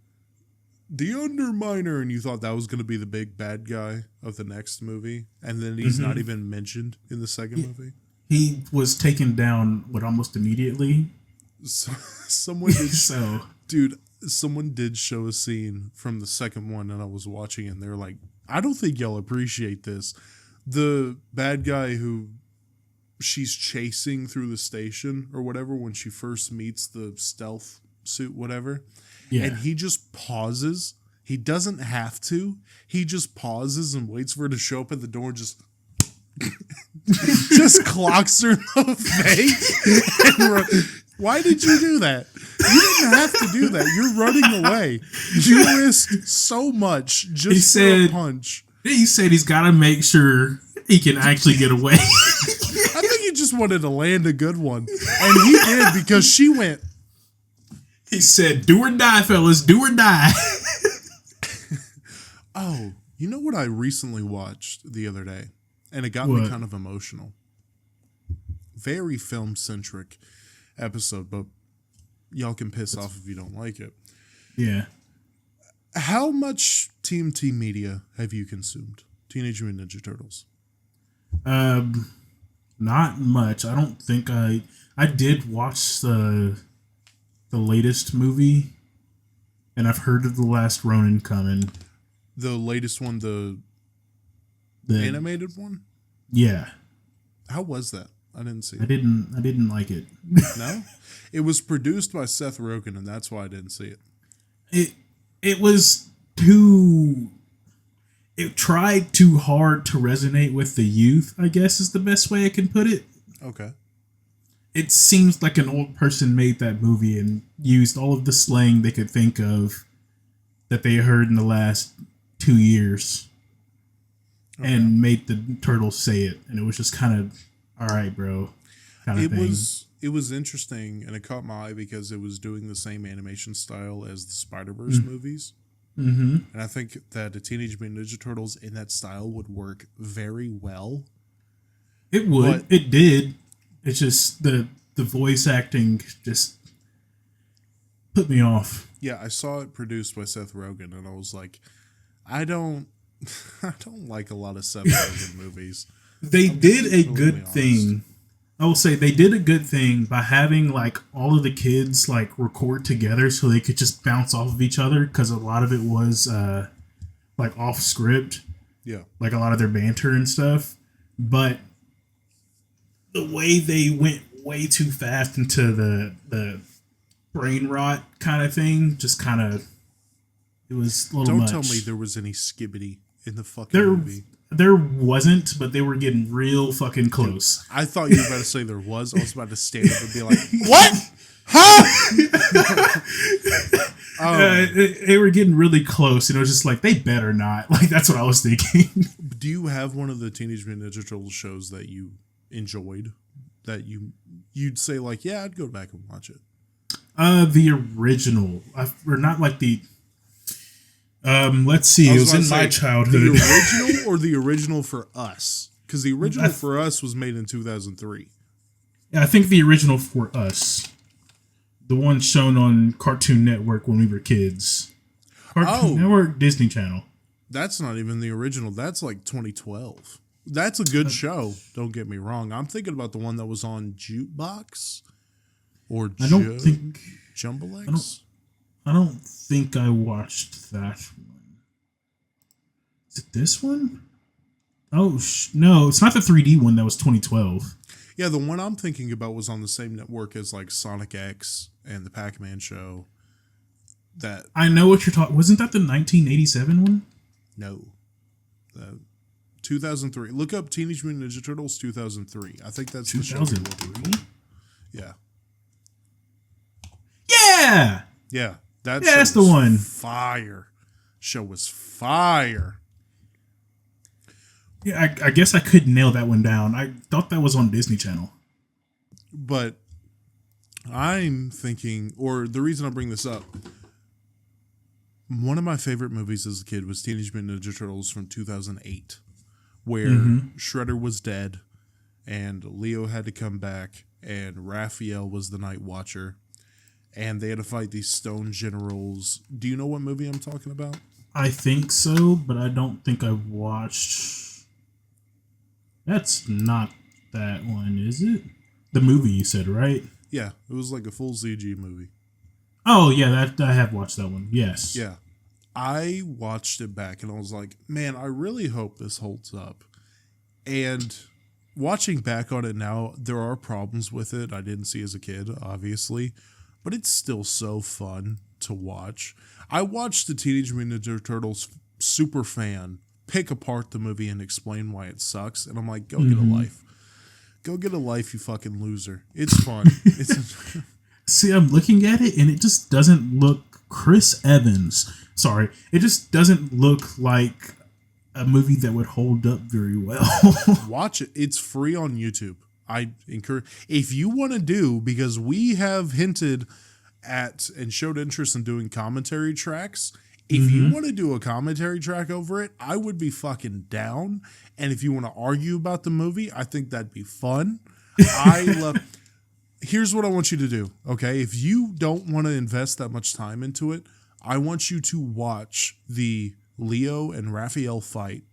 the Underminer, and you thought that was going to be the big bad guy of the next movie, and then he's not even mentioned in the second movie. He was taken down almost immediately. So, someone did. Dude, someone did show a scene from the second one, and I was watching it, and they're like, I don't think y'all appreciate this. The bad guy who she's chasing through the station or whatever when she first meets the stealth suit, whatever. Yeah. And he just pauses. He doesn't have to. He just pauses and waits for her to show up at the door and just clocks her in the face. Why did you do that? You didn't have to do that. You're running away. You risked so much just for a punch. He said he's got to make sure he can actually get away. I think he just wanted to land a good one. And he did, because she went. He said, do or die, fellas. Do or die. Oh, you know what I recently watched the other day? And it got me kind of emotional. Very film-centric episode, but y'all can piss off if you don't like it. Yeah. How much TMT media have you consumed? Teenage Mutant Ninja Turtles. Not much. I don't think I did watch the latest movie, and I've heard of the Last Ronin coming. The latest one, the animated one? Yeah. How was that? I didn't see it. I didn't like it. No? It was produced by Seth Rogen, and that's why I didn't see it. It was too... It tried too hard to resonate with the youth, I guess is the best way I can put it. Okay. It seems like an old person made that movie and used all of the slang they could think of that they heard in the last 2 years and made the turtles say it. And it was just kind of, all right, bro, kind of thing. It was interesting, and it caught my eye because it was doing the same animation style as the Spider-Verse movies. Mm-hmm. And I think that the Teenage Mutant Ninja Turtles in that style would work very well. It would. It did. It's just the voice acting just put me off. Yeah, I saw it produced by Seth Rogen, and I was like, I don't like a lot of Seth Rogen movies. They did a good thing. I will say they did a good thing by having like all of the kids like record together so they could just bounce off of each other, because a lot of it was like off script. Yeah, like a lot of their banter and stuff. But the way they went way too fast into the brain rot kind of thing, just kind of, it was a little much. Don't tell me there was any skibbity in the fucking movie. There wasn't, but they were getting real fucking close. I thought you were about to say there was. I was about to stand up and be like, what? Huh? They were getting really close, and it was just like, they better not. Like, that's what I was thinking. Do you have one of the Teenage Mutant Ninja Turtles shows that you enjoyed? That you'd say, like, yeah, I'd go back and watch it? The original. Or not like the... let's see. It was in my childhood. The original or the original for us? Because the original for us was made in 2003. Yeah, I think the original for us. The one shown on Cartoon Network when we were kids. Cartoon Network, Disney Channel. That's not even the original. That's like 2012. That's a good show. Don't get me wrong. I'm thinking about the one that was on Jukebox or Jumble-X. I don't think I watched that one. Is it this one? Oh, no. It's not the 3D one that was 2012. Yeah, the one I'm thinking about was on the same network as like Sonic X and the Pac-Man show. That I know what you're talking. Wasn't that the 1987 one? no, 2003. Look up Teenage Mutant Ninja Turtles 2003. I think that's the show. 2003. Yeah, Yeah. yeah, that Yeah, show that's the was one. Fire. Show was fire. Yeah, I guess I could nail that one down. I thought that was on Disney Channel. But I'm thinking, or the reason I bring this up, one of my favorite movies as a kid was Teenage Mutant Ninja Turtles from 2008, where Shredder was dead and Leo had to come back and Raphael was the Night Watcher and they had to fight these stone generals. Do you know what movie I'm talking about? I think so, but I don't think I watched. That's not that one, is it? The movie you said, right? Yeah, it was like a full ZG movie. Oh, yeah, that I have watched that one. Yes. Yeah. I watched it back and I was like, man, I really hope this holds up. And watching back on it now, there are problems with it I didn't see as a kid, obviously, but it's still so fun to watch. I watched the Teenage Mutant Ninja Turtles super fan pick apart the movie and explain why it sucks, and I'm like, go get a life. Go get a life, you fucking loser. It's fun. It's See, I'm looking at it and it just doesn't look Chris Evans. Sorry, it just doesn't look like a movie that would hold up very well. Watch it. It's free on YouTube. I encourage, if you want to do, because we have hinted at and showed interest in doing commentary tracks. If you want to do a commentary track over it, I would be fucking down. And if you want to argue about the movie, I think that'd be fun. I love. Here's what I want you to do. Okay, if you don't want to invest that much time into it, I want you to watch the Leo and Raphael fight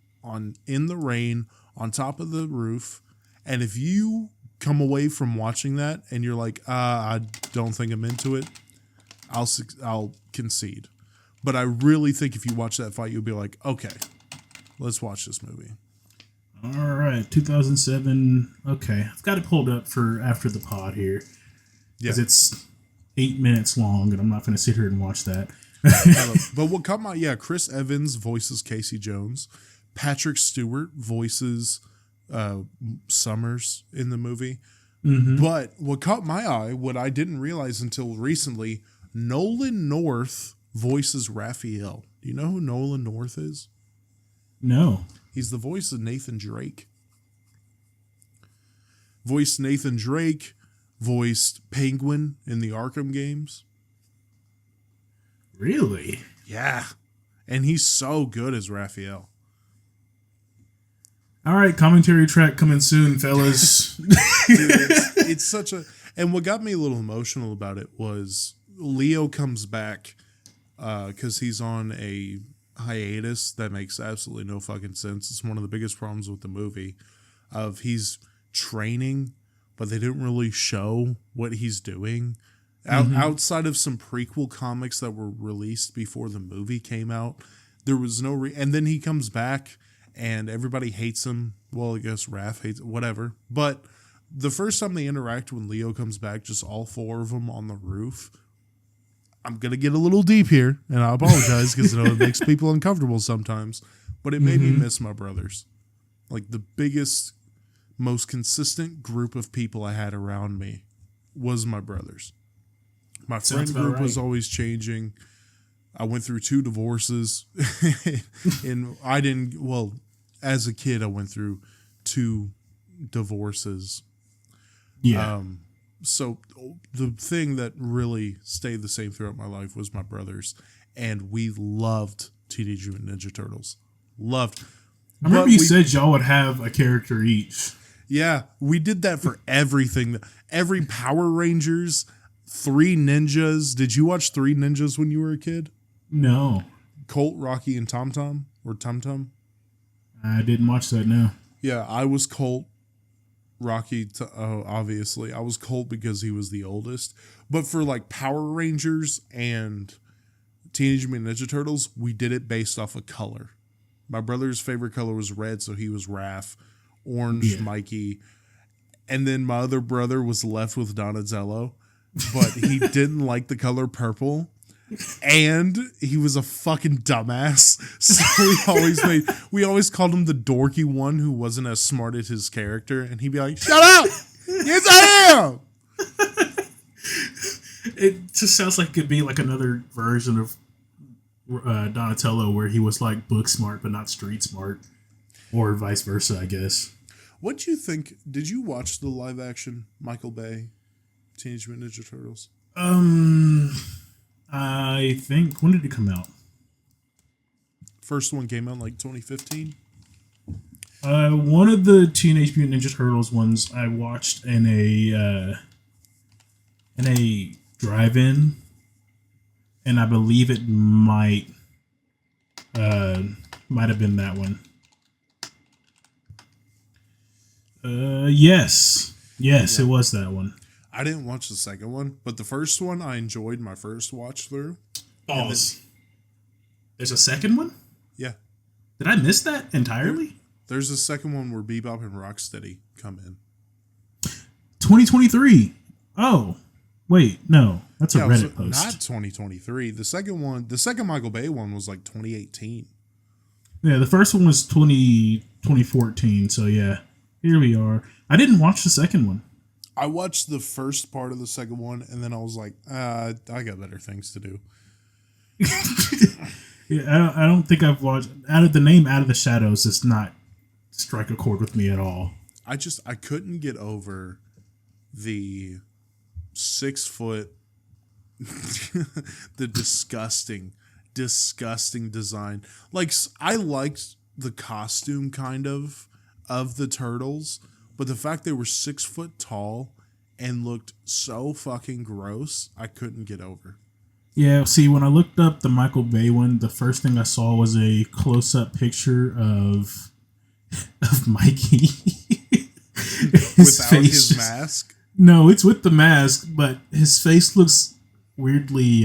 in the rain on top of the roof. And if you come away from watching that and you're like, I don't think I'm into it, I'll concede. But I really think if you watch that fight, you'll be like, okay, let's watch this movie. All right, 2007. Okay, I've got it pulled up for after the pod here. Because it's 8 minutes long, and I'm not going to sit here and watch that. But what caught my, Chris Evans voices Casey Jones. Patrick Stewart voices Summers in the movie. But what caught my eye, what I didn't realize until recently, Nolan North voices Raphael. Do you know who Nolan North is? No. He's the voice of Nathan Drake. Voiced Nathan Drake, voiced Penguin in the Arkham games. Really? Yeah. And he's so good as Raphael. All right, commentary track coming soon, fellas. Dude, it's such a... And what got me a little emotional about it was Leo comes back because he's on a hiatus that makes absolutely no fucking sense. It's one of the biggest problems with the movie of he's training, but they didn't really show what he's doing. Outside of some prequel comics that were released before the movie came out, there was no... and then he comes back and everybody hates him. Well, I guess Raph hates... whatever. But the first time they interact when Leo comes back, just all four of them on the roof... I'm going to get a little deep here, and I apologize because it makes people uncomfortable sometimes, but it made me miss my brothers. Like, the biggest, most consistent group of people I had around me was my brothers. My friend group was always changing. I went through 2 divorces, and I didn't, well, as a kid, I went through 2 divorces. Yeah. So the thing that really stayed the same throughout my life was my brothers, and we loved Teenage Mutant Ninja Turtles. Loved. I remember you said y'all would have a character each. Yeah, we did that for everything. Every Power Rangers, 3 Ninjas. Did you watch 3 Ninjas when you were a kid? No. Colt, Rocky, and Tom Tom? Or Tum Tum? I didn't watch that, no. Yeah, I was Colt. Rocky, obviously. I was Colt because he was the oldest. But for like Power Rangers and Teenage Mutant Ninja Turtles, we did it based off of color. My brother's favorite color was red, so he was Raph. Orange, Mikey. And then my other brother was left with Donatello, but he didn't like the color purple. And he was a fucking dumbass. So we always called him the dorky one who wasn't as smart as his character. And he'd be like, "Shut up! Yes, I am!" It just sounds like it could be like another version of Donatello where he was like book smart but not street smart. Or vice versa, I guess. What do you think? Did you watch the live action Michael Bay Teenage Mutant Ninja Turtles? I think, when did it come out? First one came out in like 2015. One of the Teenage Mutant Ninja Turtles ones I watched in a drive-in, and I believe it might have been that one. Yes, yeah. It was that one. I didn't watch the second one, but the first one I enjoyed my first watch through. Balls. There's a second one? Yeah. Did I miss that entirely? There's a second one where Bebop and Rocksteady come in. 2023. Oh, wait, no. That's a Reddit post. Not 2023. The second Michael Bay one was like 2018. Yeah, the first one was 2014, so yeah. Here we are. I didn't watch the second one. I watched the first part of the second one, and then I was like, I got better things to do. Yeah, I don't think I've watched. Out of the Shadows does not strike a chord with me at all. I couldn't get over the 6 foot, the disgusting design. Like, I liked the costume kind of the turtles, but the fact they were 6 foot tall and looked so fucking gross, I couldn't get over. Yeah, see, when I looked up the Michael Bay one, the first thing I saw was a close-up picture of Mikey. Without his mask? No, it's with the mask, but his face looks weirdly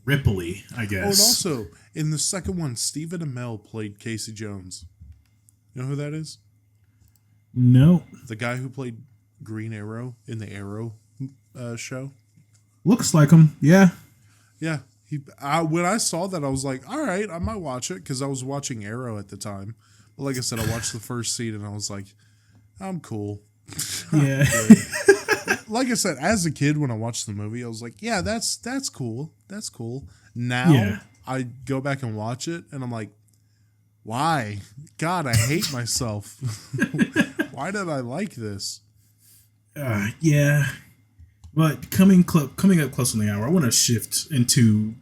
ripply, I guess. Oh, and also, in the second one, Stephen Amell played Casey Jones. You know who that is? No. The guy who played Green Arrow in the Arrow show. Looks like him, yeah. Yeah. When I saw that, I was like, all right, I might watch it, because I was watching Arrow at the time. But like I said, I watched the first scene, and I was like, I'm cool. Yeah. Like I said, as a kid, when I watched the movie, I was like, yeah, that's cool. That's cool. Now, I go back and watch it, and I'm like, why? God, I hate myself. Why did I like this? Yeah. But coming up close on the hour, I want to shift into...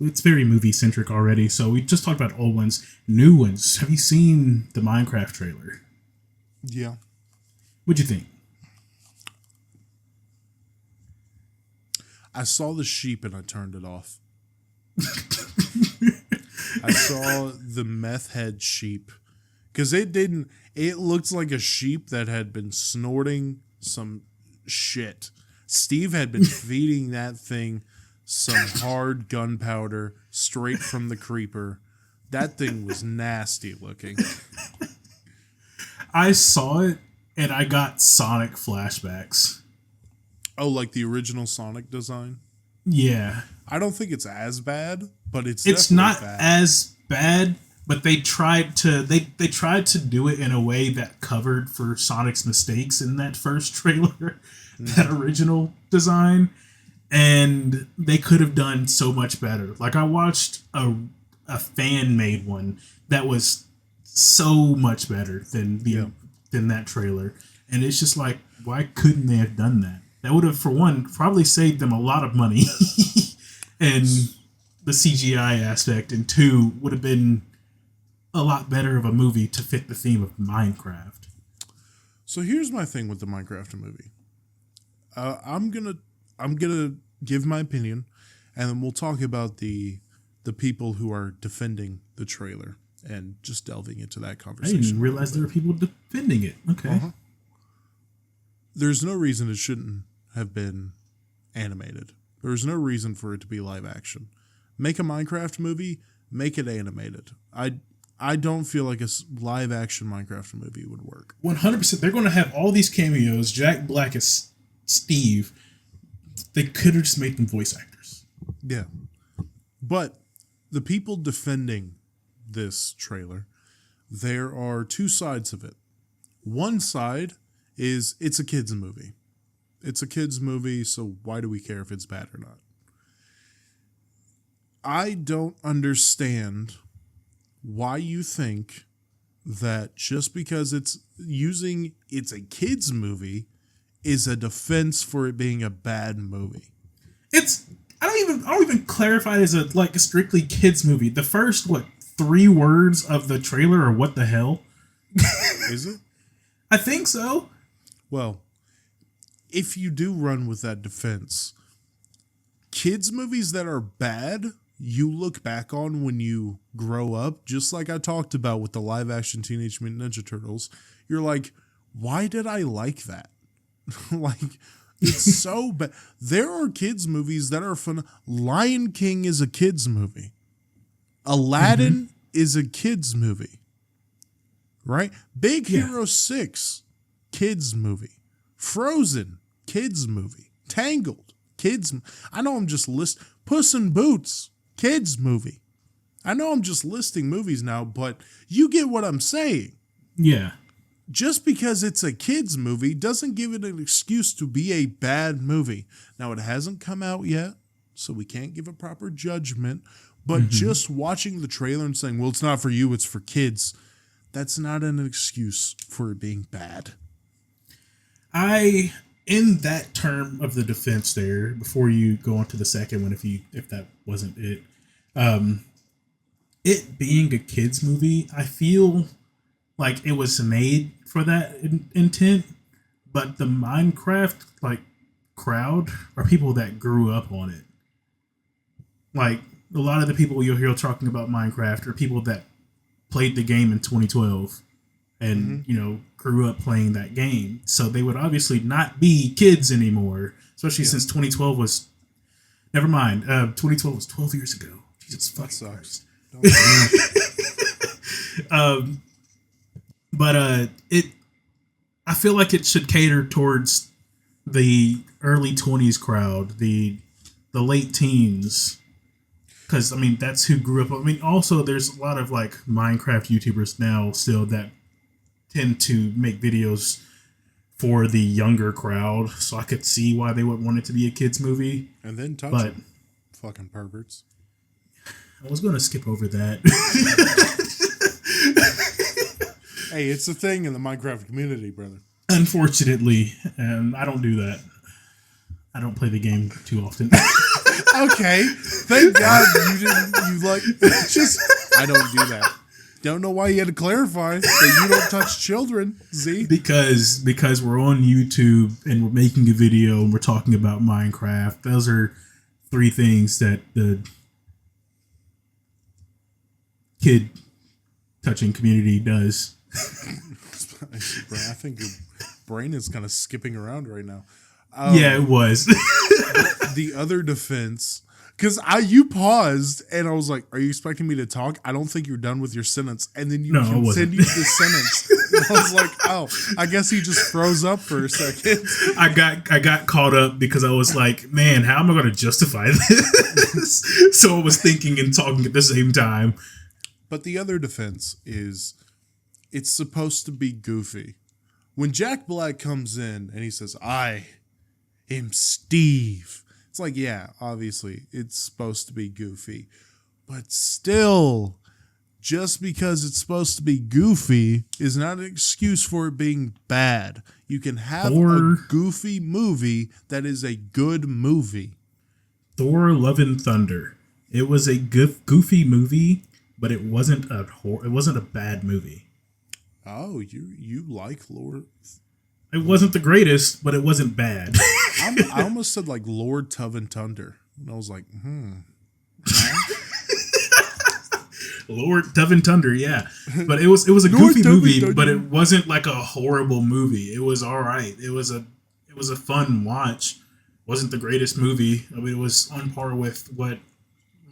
It's very movie-centric already, so we just talked about old ones. New ones. Have you seen the Minecraft trailer? Yeah. What'd you think? I saw the sheep and I turned it off. I saw the meth head sheep. Because it looked like a sheep that had been snorting some shit. Steve had been feeding that thing some hard gunpowder straight from the creeper. That thing was nasty looking. I saw it and I got Sonic flashbacks. Oh, like the original Sonic design? Yeah. I don't think it's as bad, but it's not bad. As bad, but they tried to do it in a way that covered for Sonic's mistakes in that first trailer, that original design, and they could have done so much better. Like, I watched a fan made one that was so much better than that trailer, and it's just like, why couldn't they have done that? That would have, for one, probably saved them a lot of money and the CGI aspect, and two, would have been a lot better of a movie to fit the theme of Minecraft. So here's my thing with the Minecraft movie. I'm gonna give my opinion, and then we'll talk about the people who are defending the trailer and just delving into that conversation. I didn't realize there were people defending it. Okay. Uh-huh. There's no reason it shouldn't have been animated. There's no reason for it to be live action. Make a Minecraft movie, make it animated. I I don't feel like a live action Minecraft movie would work. 100%. They're going to have all these cameos. Jack Black as Steve. They could have just made them voice actors. Yeah. But the people defending this trailer, there are two sides of it. One side is it's a kids movie. It's a kids movie, so why do we care if it's bad or not? I don't understand why you think that just because it's a kids movie is a defense for it being a bad movie. I don't even clarify it as a strictly kids movie. The first 3 words of the trailer are what the hell? Is it? I think so. Well, if you do run with that defense, kids movies that are bad, you look back on when you grow up, just like I talked about with the live action Teenage Mutant Ninja Turtles. You're like, why did I like that? Like, it's so bad. There are kids movies that are fun. Lion King is a kids movie. Aladdin is a kids movie. Right? Big Hero 6, kids movie. Frozen, kids movie. Tangled, kids. I know I'm just Puss in Boots, kids movie. I know I'm just listing movies now, but you get what I'm saying. Yeah. Just because it's a kids movie doesn't give it an excuse to be a bad movie. Now, it hasn't come out yet, so we can't give a proper judgment. But just watching the trailer and saying, well, it's not for you, it's for kids, that's not an excuse for it being bad. In that term of the defense there, before you go on to the second one, if that wasn't it, it being a kids movie, I feel like it was made for that intent, but the Minecraft crowd are people that grew up on it. Like a lot of the people you'll hear talking about Minecraft are people that played the game in 2012 and grew up playing that game, so they would obviously not be kids anymore, especially since 2012 was 2012 was 12 years ago. Jesus fucking Christ. I feel like it should cater towards the early 20s crowd, the late teens, because that's who grew up. Also there's a lot of Minecraft YouTubers now still that tend to make videos for the younger crowd, so I could see why they would want it to be a kids movie. And then touch it. Fucking perverts. I was going to skip over that. Hey, it's a thing in the Minecraft community, brother. Unfortunately, I don't do that. I don't play the game too often. Okay, thank God I don't do that. Don't know why you had to clarify that you don't touch children, Z. Because we're on YouTube and we're making a video and we're talking about Minecraft. Those are 3 things that the kid touching community does. I think your brain is kind of skipping around right now. Yeah, it was. The other defense, because you paused and I was like, "Are you expecting me to talk? I don't think you're done with your sentence." And then you continued the sentence. And I was like, "Oh, I guess he just froze up for a second." I got caught up because I was like, "Man, how am I going to justify this?" So I was thinking and talking at the same time. But the other defense is, it's supposed to be goofy. When Jack Black comes in and he says, "I am Steve," it's like, yeah, obviously it's supposed to be goofy. But still, just because it's supposed to be goofy is not an excuse for it being bad. You can have a goofy movie that is a good movie. Thor: Love and Thunder. It was a goofy movie, but it wasn't a bad movie. Oh, you like Lord? It wasn't the greatest, but it wasn't bad. I almost said Lord Tove and Thunder, and I was like, Lord Tove and Thunder, yeah. But it was a goofy movie, but it wasn't a horrible movie. It was all right. It was a fun watch. It wasn't the greatest movie. It was on par with what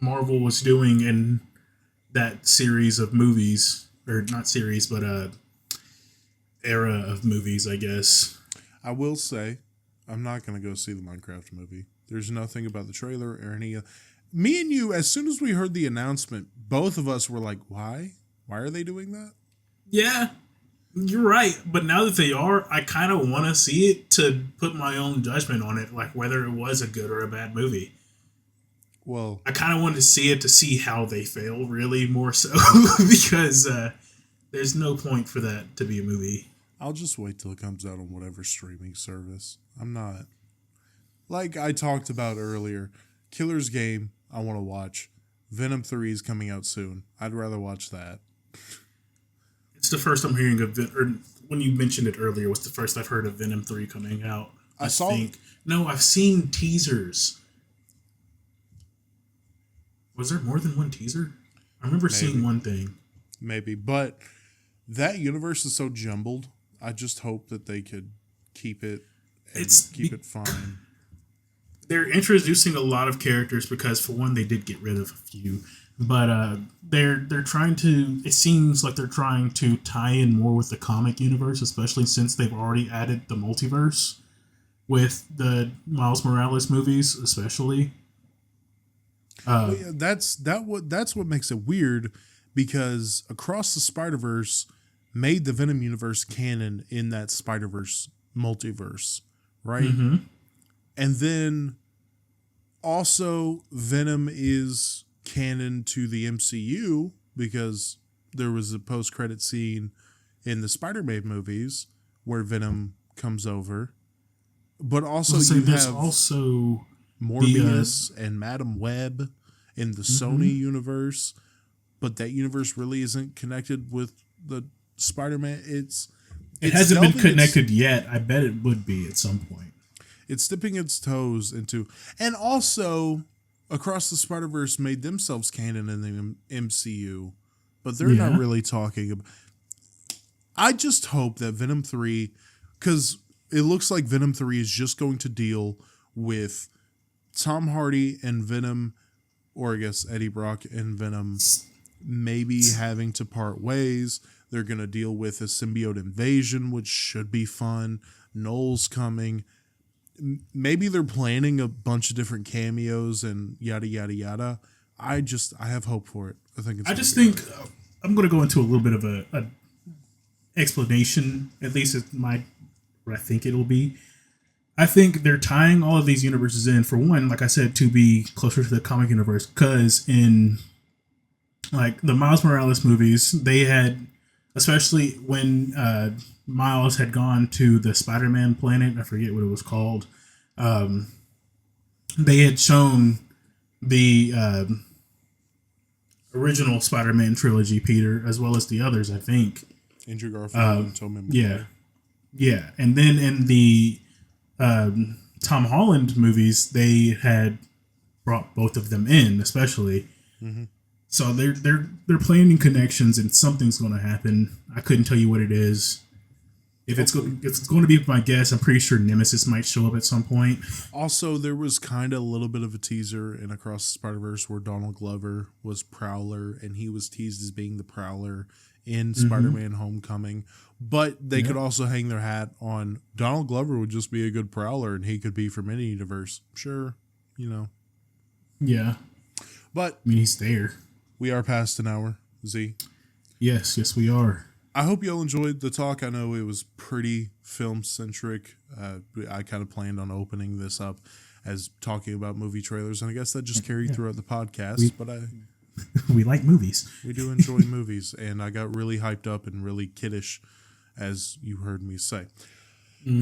Marvel was doing in that series of movies, or not series, but era of movies, I guess. I will say, I'm not going to go see the Minecraft movie. There's nothing about the trailer or any. Me and you, as soon as we heard the announcement, both of us were like, "Why? Why are they doing that?" Yeah, you're right. But now that they are, I kind of want to see it to put my own judgment on it, like whether it was a good or a bad movie. Well, I kind of wanted to see it to see how they fail, really, more so, because there's no point for that to be a movie. I'll just wait till it comes out on whatever streaming service. I'm not. Like I talked about earlier, Killer's Game, I want to watch. Venom 3 is coming out soon. I'd rather watch that. It's the first I'm hearing of it, or when you mentioned it earlier, was the first I've heard of Venom 3 coming out. I saw. No, I've seen teasers. Was there more than one teaser? I remember seeing one thing. Maybe, but that universe is so jumbled. I just hope that they could keep it keep it fine. They're introducing a lot of characters because, for one, they did get rid of a few, but they're trying to. It seems like they're trying to tie in more with the comic universe, especially since they've already added the multiverse with the Miles Morales movies, especially. Yeah, that's what makes it weird, because Across the Spider-Verse made the Venom universe canon in that Spider-Verse multiverse, right? Mm-hmm. And then also Venom is canon to the MCU because there was a post-credit scene in the Spider-Man movies where Venom comes over. But also you have also Morbius and Madam Web in the Sony universe, but that universe really isn't connected with the Spider-Man. It hasn't been connected yet. I bet it would be at some point. It's dipping its toes into, and also Across the Spider-Verse made themselves canon in the MCU, but they're not really talking about. I just hope that Venom 3, because it looks like Venom 3 is just going to deal with Tom Hardy and Venom, or I guess Eddie Brock and Venom, maybe having to part ways. They're going to deal with a symbiote invasion, which should be fun. Noel's coming. Maybe they're planning a bunch of different cameos and yada, yada, yada. I have hope for it. I just think I'm going to go into a little bit of a explanation, at least it's what I think it'll be. I think they're tying all of these universes in, for one, like I said, to be closer to the comic universe, because in like the Miles Morales movies, they had, especially when Miles had gone to the Spider-Man planet, I forget what it was called, they had shown the original Spider-Man trilogy, Peter, as well as the others, I think. Andrew Garfield and Tobey Maguire. Yeah. And then in the Tom Holland movies, they had brought both of them in, especially. Mm-hmm. So they're planning connections, and something's going to happen. I couldn't tell you what it is. If it's going to be my guess, I'm pretty sure Nemesis might show up at some point. Also, there was kind of a little bit of a teaser in Across the Spider-Verse where Donald Glover was Prowler, and he was teased as being the Prowler in Spider-Man Homecoming. But they could also hang their hat on Donald Glover would just be a good Prowler, and he could be from any universe. Sure, Yeah. But I mean, he's there. We are past an hour, Z. Yes, we are. I hope you all enjoyed the talk. I know it was pretty film-centric. I kind of planned on opening this up as talking about movie trailers, and I guess that just carried throughout the podcast. We like movies. We do enjoy movies, and I got really hyped up and really kiddish, as you heard me say.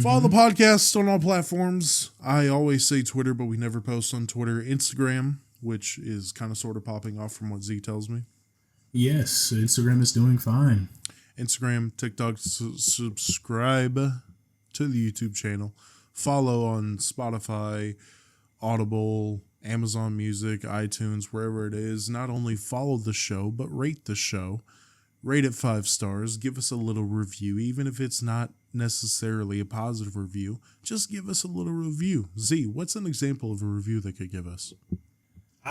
Follow the podcast on all platforms. I always say Twitter, but we never post on Twitter. Instagram, which is kind of sort of popping off from what Z tells me. Yes, Instagram is doing fine. Instagram, TikTok, subscribe to the YouTube channel. Follow on Spotify, Audible, Amazon Music, iTunes, wherever it is. Not only follow the show, but rate the show. Rate it 5 stars. Give us a little review, even if it's not necessarily a positive review. Just give us a little review. Z, what's an example of a review they could give us?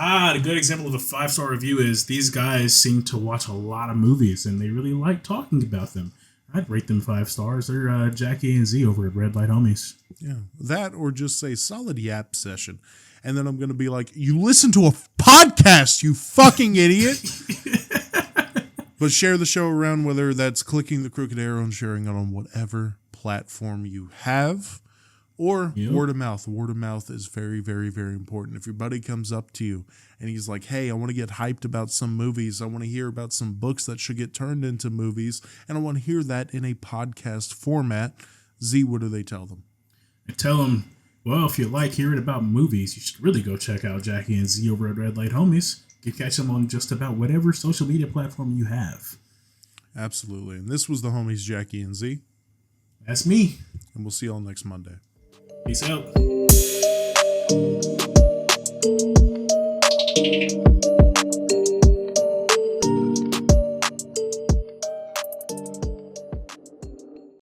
A good example of a 5-star review is these guys seem to watch a lot of movies and they really like talking about them. I'd rate them 5 stars. They're Jackie and Z over at Red Light Homies. Yeah, that or just say solid yap session. And then I'm going to be like, you listen to a podcast, you fucking idiot. But share the show around, whether that's clicking the crooked arrow and sharing it on whatever platform you have, or word of mouth. Word of mouth is very, very, very important. If your buddy comes up to you and he's like, hey, I want to get hyped about some movies. I want to hear about some books that should get turned into movies. And I want to hear that in a podcast format. Z, what do they tell them? I tell them, well, if you like hearing about movies, you should really go check out Jackie and Z over at Red Light Homies. You can catch them on just about whatever social media platform you have. Absolutely. And this was the homies Jackie and Z. That's me. And we'll see y'all next Monday. Peace out.